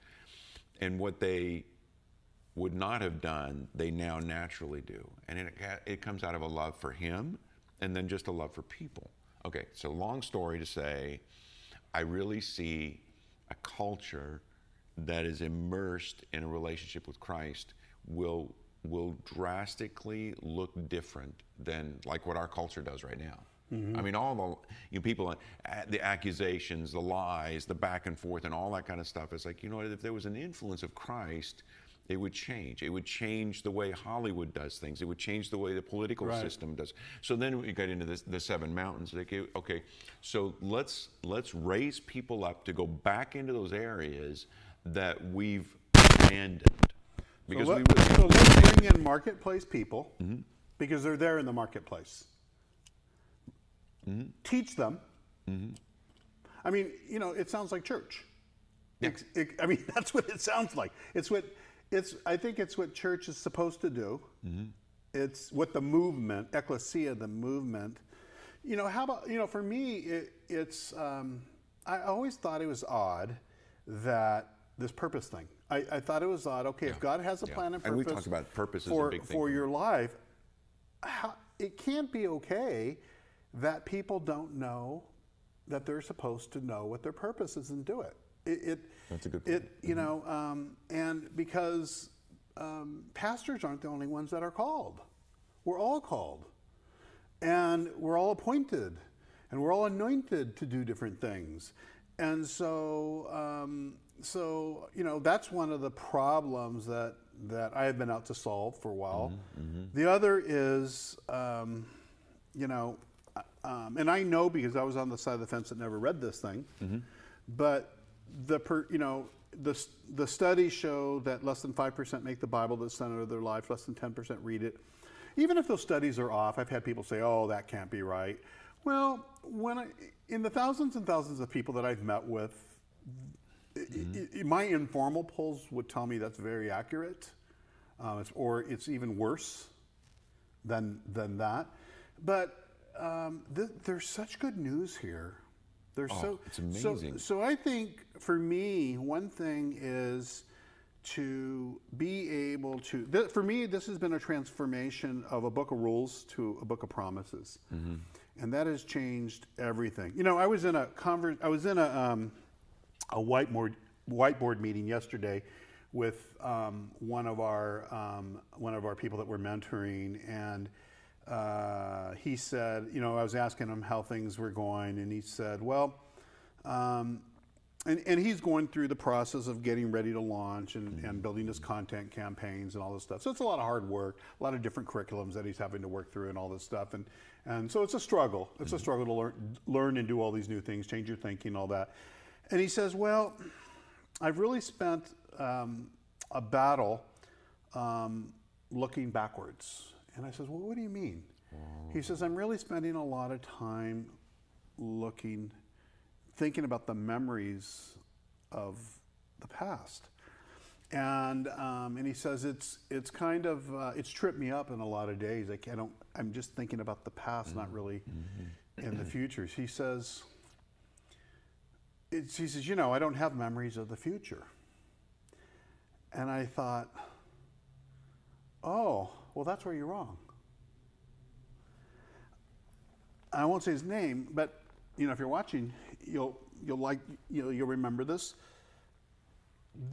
B: And what they would not have done, they now naturally do. And it comes out of a love for Him, and then just a love for people. Okay, so long story to say, I really see a culture that is immersed in a relationship with Christ will drastically look different than like what our culture does right now. I mean, all the people, the accusations, the lies, the back and forth, and all that kind of stuff. It's like, if there was an influence of Christ, it would change. It would change the way Hollywood does things. It would change the way the political system does. So then we got into the seven mountains. Like, okay, so let's raise people up to go back into those areas that we've abandoned.
A: So let's bring in marketplace people, because they're there in the marketplace. Teach them. I mean, it sounds like church. Yeah. That's what it sounds like. I think it's what church is supposed to do. It's what the movement, ecclesia, the movement. How about, for me, I always thought it was odd that this purpose thing. I thought it was odd. Okay, if God has a plan and purpose,
B: and we talked about purpose as a big thing
A: for your life, it can't be okay that people don't know that they're supposed to know what their purpose is and do it.
B: That's a good point.
A: And because pastors aren't the only ones that are called. We're all called, and we're all appointed, and we're all anointed to do different things. And so, that's one of the problems that I have been out to solve for a while. The other is, and I know because I was on the side of the fence that never read this thing, but the studies show that less than 5% make the Bible the center of their life, less than 10% read it. Even if those studies are off, I've had people say, "Oh, that can't be right." Well, in the thousands and thousands of people that I've met with, my informal polls would tell me that's very accurate, or it's even worse than that. But there's such good news here.
B: It's amazing.
A: So I think for me, one thing is to be able to. For me, this has been a transformation of a book of rules to a book of promises. And that has changed everything. I was in a whiteboard meeting yesterday with one of our people that we're mentoring, and he said, you know, I was asking him how things were going, and he said, well, and he's going through the process of getting ready to launch and building his content campaigns and all this stuff. So it's a lot of hard work, a lot of different curriculums that he's having to work through and all this stuff. And so it's a struggle. It's a struggle to learn and do all these new things, change your thinking, all that. And he says, well, I've really spent a battle looking backwards. And I says, well, what do you mean? He says, I'm really spending a lot of time thinking about the memories of the past. And he says it's kind of it's tripped me up in a lot of days. I'm just thinking about the past, not really in the future. He says, you know, I don't have memories of the future. And I thought, oh, well, that's where you're wrong. I won't say his name, but you know, if you're watching, you'll remember this.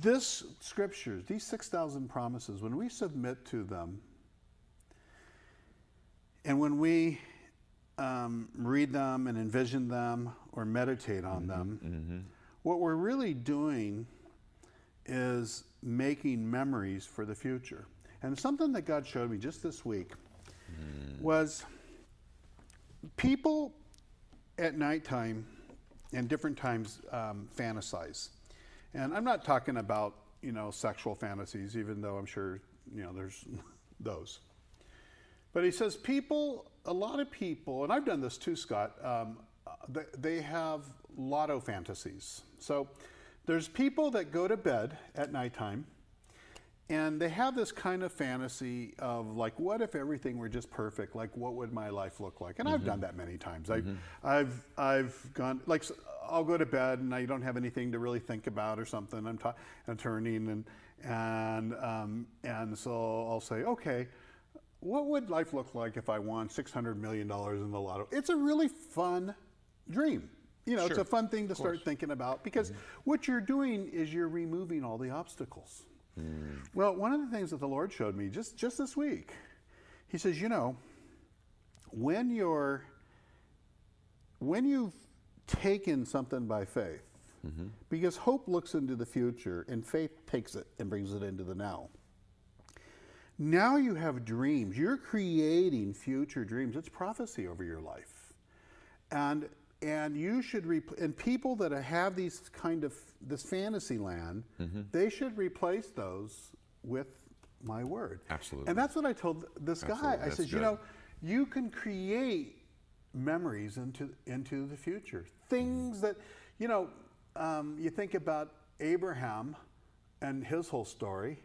A: This scriptures, these 6,000 promises, when we submit to them, and when we read them and envision them or meditate on them, what we're really doing is making memories for the future. And something that God showed me just this week was people at nighttime and different times fantasize. And I'm not talking about, you know, sexual fantasies, even though I'm sure, you know, there's those. But he says a lot of people, and I've done this too, Scott, they have lotto fantasies. So there's people that go to bed at nighttime and they have this kind of fantasy of like, what if everything were just perfect? Like, what would my life look like? And I've done that many times. I've gone, like, I'll go to bed and I don't have anything to really think about or something. I'm turning and so I'll say, okay, what would life look like if I won $600 million in the lotto? It's a really fun dream. You know, It's a fun thing to start thinking about because what you're doing is you're removing all the obstacles. Well, one of the things that the Lord showed me just this week, he says, you know, when you've taken something by faith, because hope looks into the future and faith takes it and brings it into the now. Now you have dreams. You're creating future dreams. It's prophecy over your life. And you should, and people that have these kind of, this fantasy land, they should replace those with my word.
B: Absolutely.
A: And that's what I told this guy. I said, you know, you can create memories into the future. Things that, you know, you think about Abraham and his whole story.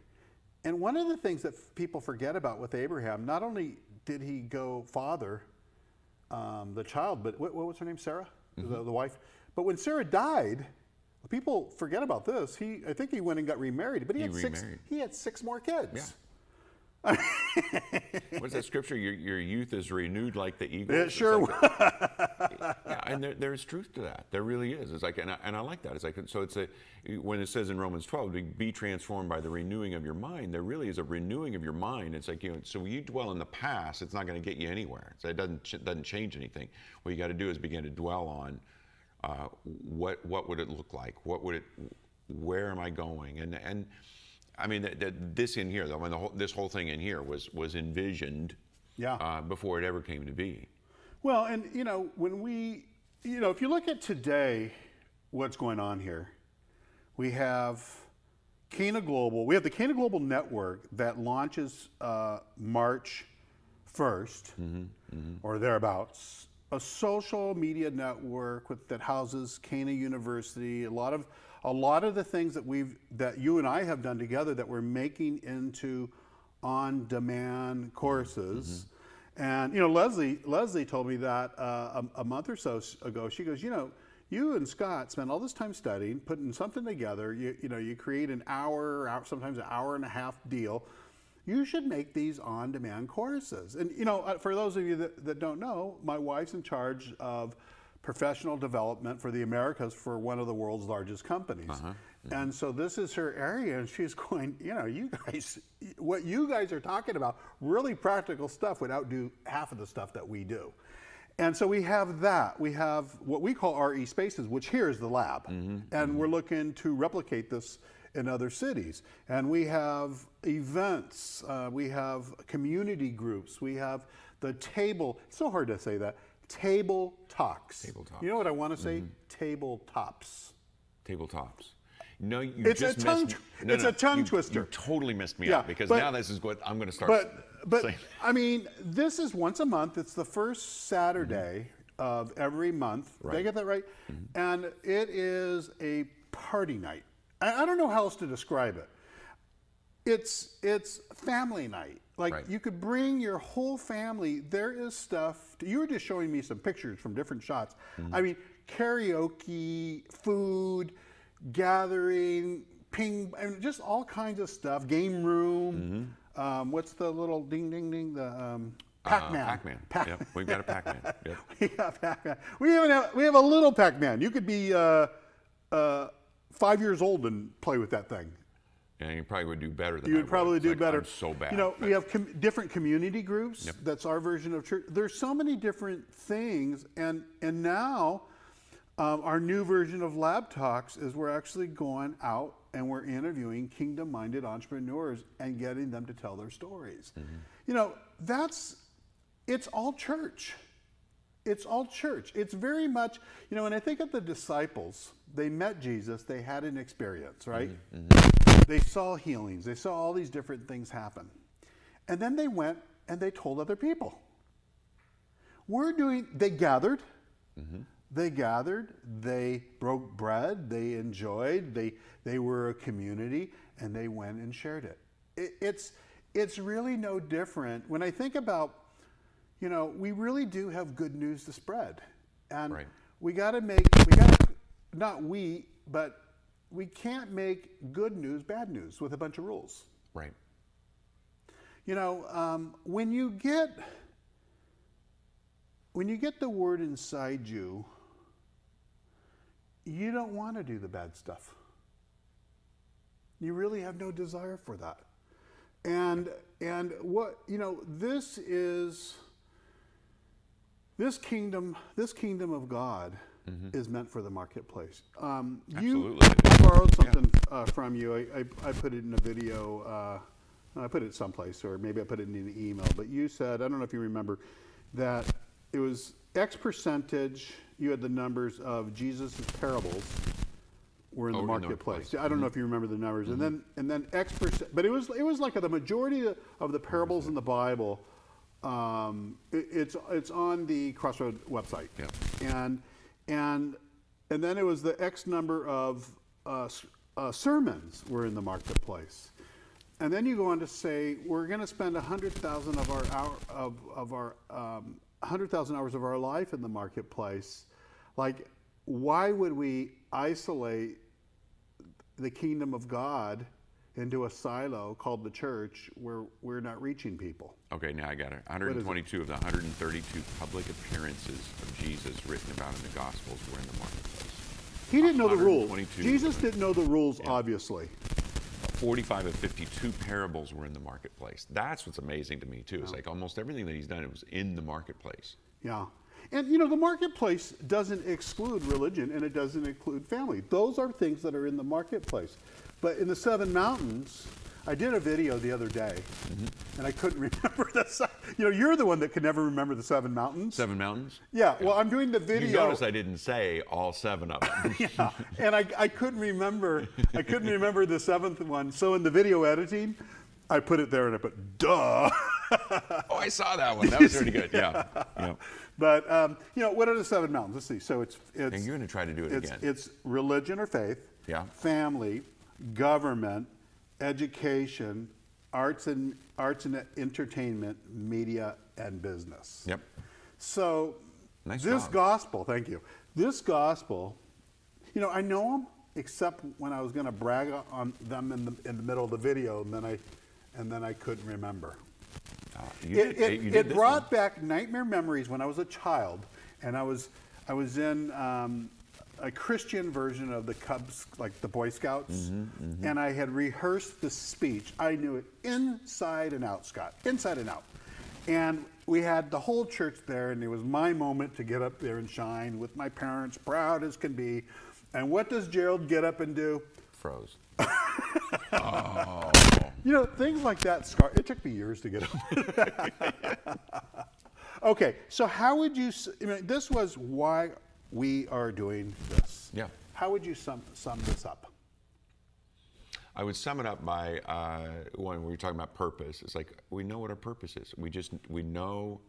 A: And one of the things that people forget about with Abraham, not only did he go father the child, but what was her name? Sarah, the wife. But when Sarah died, people forget about this. I think he went and got remarried, but he had six more kids.
B: Yeah. What's that scripture? Your youth is renewed like the eagle.
A: It sure was.
B: Yeah, and there's truth to that. There really is. It's like, and I like that. It's like, so when it says in Romans 12, to be transformed by the renewing of your mind, there really is a renewing of your mind. It's like, you know, so when you dwell in the past, it's not going to get you anywhere. So it doesn't change anything. What you got to do is begin to dwell on what would it look like? Where am I going? And I mean, this in here, though, I mean, this whole thing in here was envisioned before it ever came to be.
A: Well, and, you know, if you look at today, what's going on here, we have CanaGlobal. We have the CanaGlobal network that launches March 1st or thereabouts, a social media network that houses Cana University, a lot of the things that you and I have done together that we're making into on-demand courses. And, you know, Leslie told me that a month or so ago. She goes, you know, you and Scott spend all this time studying, putting something together. You create an hour, sometimes an hour and a half deal. You should make these on-demand courses. And, you know, for those of you that don't know, my wife's in charge of professional development for the Americas for one of the world's largest companies. And so this is her area, and she's going, you know, you guys, what you guys are talking about, really practical stuff would outdo half of the stuff that we do. And so we have that. We have what we call RE Spaces, which here is the lab. And we're looking to replicate this in other cities. And we have events, we have community groups, we have the table, it's so hard to say that, table talks.
B: Table talks.
A: You know what I want to say? Tabletops.
B: Tabletops. No, you
A: It's
B: just
A: a tongue,
B: missed me.
A: it's a tongue twister.
B: You totally missed me
A: Yeah,
B: out, because
A: but-
B: now this is what I'm going to start
A: But
B: saying.
A: I mean, this is once a month. It's the first Saturday of every month. Did I
B: Right.
A: get that right? And it is a party night. I don't know how else to describe it. It's family night. Like
B: Right.
A: you could bring your whole family. There is stuff. You were just showing me some pictures from different shots. I mean, karaoke, food, gathering, I mean, just all kinds of stuff. Game room. What's the little ding ding ding? The Pac-Man.
B: Pac-Man.
A: Pac-Man.
B: Yep, we've got a Pac-Man. Yep.
A: We have Pac-Man. We have a little Pac-Man. You could be 5 years old and play with that thing.
B: And you probably would do better than
A: You
B: I
A: would probably
B: It's
A: do
B: like,
A: better.
B: I'm so bad.
A: You know,
B: but-
A: we have different community groups.
B: Yep.
A: That's our version of church. There's so many different things, and now our new version of Lab Talks is we're actually going out and we're interviewing kingdom-minded entrepreneurs and getting them to tell their stories. You know, it's all church. It's all church. It's very much, you know, when I think of the disciples, they met Jesus, they had an experience, right? They saw healings, they saw all these different things happen. And then they went and they told other people. They gathered, they broke bread, they enjoyed, they were a community, and they went and shared it. It's really no different. When I think about, you know, we really do have good news to spread. And
B: Right.
A: but we can't make good news bad news with a bunch of rules.
B: Right.
A: You know, when you get the word inside you, you don't want to do the bad stuff. You really have no desire for that. And what, you know, this kingdom of God is meant for the marketplace.
B: Absolutely.
A: I borrowed something from you. I put it in a video. I put it someplace, or maybe I put it in an email. But you said, I don't know if you remember, that it was X percentage. You had the numbers of Jesus' parables were in the marketplace. I don't know if you remember the numbers. And then X percent. But it was like the majority of the parables in the Bible. It's on the Crossroad website.
B: Yeah.
A: And then it was the X number of sermons were in the marketplace. And then you go on to say we're going to spend 100,000 of our 100,000 hours of our life in the marketplace. Like, why would we isolate the kingdom of God into a silo called the church where we're not reaching people?
B: Okay, now I got it. 122 of the 132 public appearances of Jesus written about in the Gospels were in the marketplace.
A: He didn't know the rules.
B: 122.
A: Jesus didn't know the rules, obviously.
B: 45 of 52 parables were in the marketplace. That's what's amazing to me, too. It's like almost everything that he's done, it was in the marketplace.
A: Yeah. And, you know, the marketplace doesn't exclude religion, and it doesn't include family. Those are things that are in the marketplace. But in the Seven Mountains, I did a video the other day, and I couldn't remember you know, you're the one that can never remember the Seven Mountains.
B: Seven mountains?
A: Yeah, well, I'm doing the video.
B: You notice I didn't say all seven of them.
A: Yeah, and I couldn't remember. I couldn't remember the seventh one. So in the video editing, I put it there and I put duh.
B: Oh, I saw that one. That was pretty good. Yeah. Yeah.
A: But you know, what are the Seven Mountains? Let's see. So it's
B: And you're going to try to do it again.
A: It's religion or faith.
B: Yeah.
A: Family, government, education, arts and entertainment, media, and business.
B: Yep.
A: So
B: Nice
A: this
B: job.
A: gospel, thank you. This gospel, you know, I know them except when I was going to brag on them in the middle of the video, and then I couldn't remember. It brought back nightmare memories when I was a child, and I was in a Christian version of the Cubs, like the Boy Scouts, and I had rehearsed the speech. I knew it inside and out, Scott, inside and out. And we had the whole church there, and it was my moment to get up there and shine with my parents, proud as can be. And what does Gerald get up and do?
B: Froze. Oh.
A: You know, things like that scar. It took me years to get up. Okay, so how would you, I mean, this was why we are doing this.
B: Yeah.
A: How would you sum this up?
B: I would sum it up by, when we were talking about purpose, it's like, we know what our purpose is. We know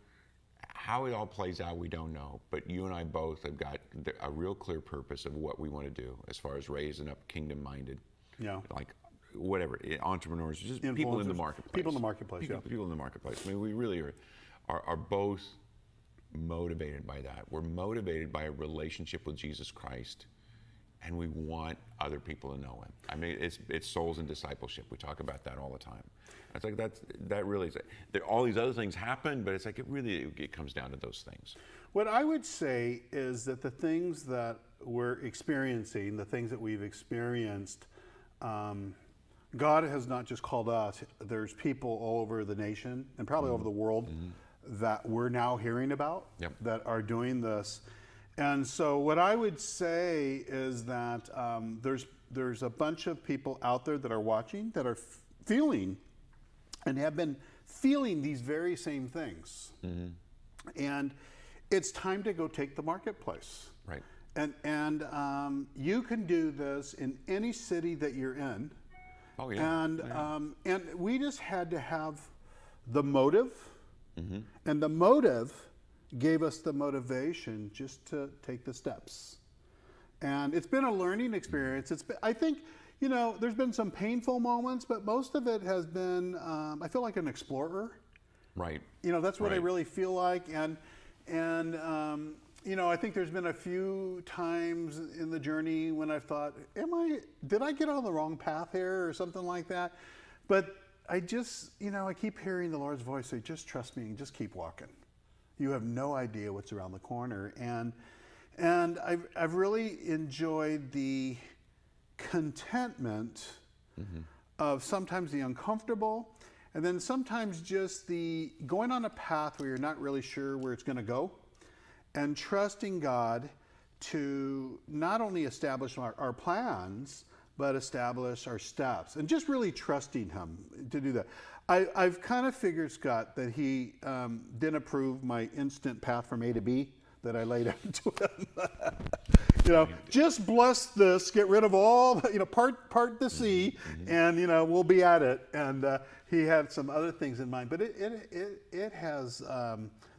B: how it all plays out, we don't know. But you and I both have got a real clear purpose of what we want to do as far as raising up kingdom-minded, like whatever, entrepreneurs, just people in the marketplace.
A: People in the marketplace,
B: People in the marketplace. I mean, we really are both motivated by that. We're motivated by a relationship with Jesus Christ, and we want other people to know him. I mean, it's souls and discipleship. We talk about that all the time. It's like that really is, all these other things happen, but it's like it comes down to those things.
A: What I would say is that the things that we're experiencing, the things that we've experienced, God has not just called us. There's people all over the nation and probably over the world that we're now hearing about that are doing this. And so what I would say is that there's a bunch of people out there that are watching, that are feeling and have been feeling these very same things. And it's time to go take the marketplace.
B: Right.
A: And you can do this in any city that you're in.
B: Oh, yeah.
A: And we just had to have the motive, and the motive gave us the motivation just to take the steps. And it's been a learning experience. I think, you know, there's been some painful moments, but most of it has been, I feel like an explorer.
B: Right.
A: You know, that's what I really feel like. And you know, I think there's been a few times in the journey when I've thought, did I get on the wrong path here or something like that? But I just, you know, I keep hearing the Lord's voice say, just trust me and just keep walking. You have no idea what's around the corner. And I've really enjoyed the contentment of sometimes the uncomfortable, and then sometimes just the going on a path where you're not really sure where it's going to go, and trusting God to not only establish our plans, but establish our steps, and just really trusting him to do that. I've kind of figured, Scott, that he didn't approve my instant path from A to B that I laid out to him. You know, just bless this, get rid of all, you know, part the sea, and, you know, we'll be at it. And he had some other things in mind, but it has,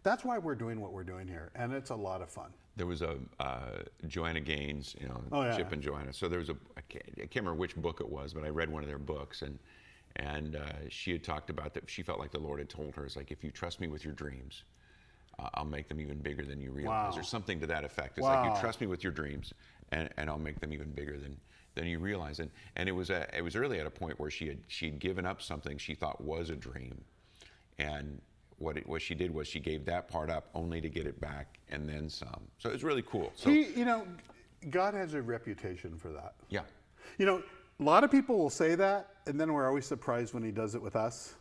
A: that's why we're doing what we're doing here, and it's a lot of fun.
B: There was a Joanna Gaines, you know, Chip and Joanna. So there was I can't remember which book it was, but I read one of their books, and she had talked about that. She felt like the Lord had told her, it's like, if you trust me with your dreams, I'll make them even bigger than you realize, or something to that effect. It's like, you trust me with your dreams, and I'll make them even bigger than you realize. And it was early at a point where she'd given up something she thought was a dream, and what she did was she gave that part up only to get it back and then some. So it's really cool. So
A: you know, God has a reputation for that.
B: Yeah.
A: You know, a lot of people will say that, and then we're always surprised when he does it with us.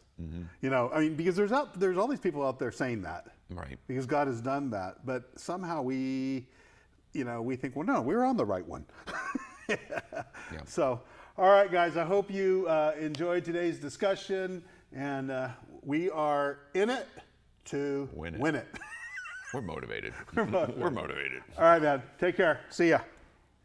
A: You know, I mean, because there's all these people out there saying that.
B: Right.
A: Because God has done that, but somehow we think, well, no, we're on the right one. So, all right, guys, I hope you enjoyed today's discussion, and we are in it to win it.
B: We're motivated. We're motivated.
A: All right, man. Take care. See ya.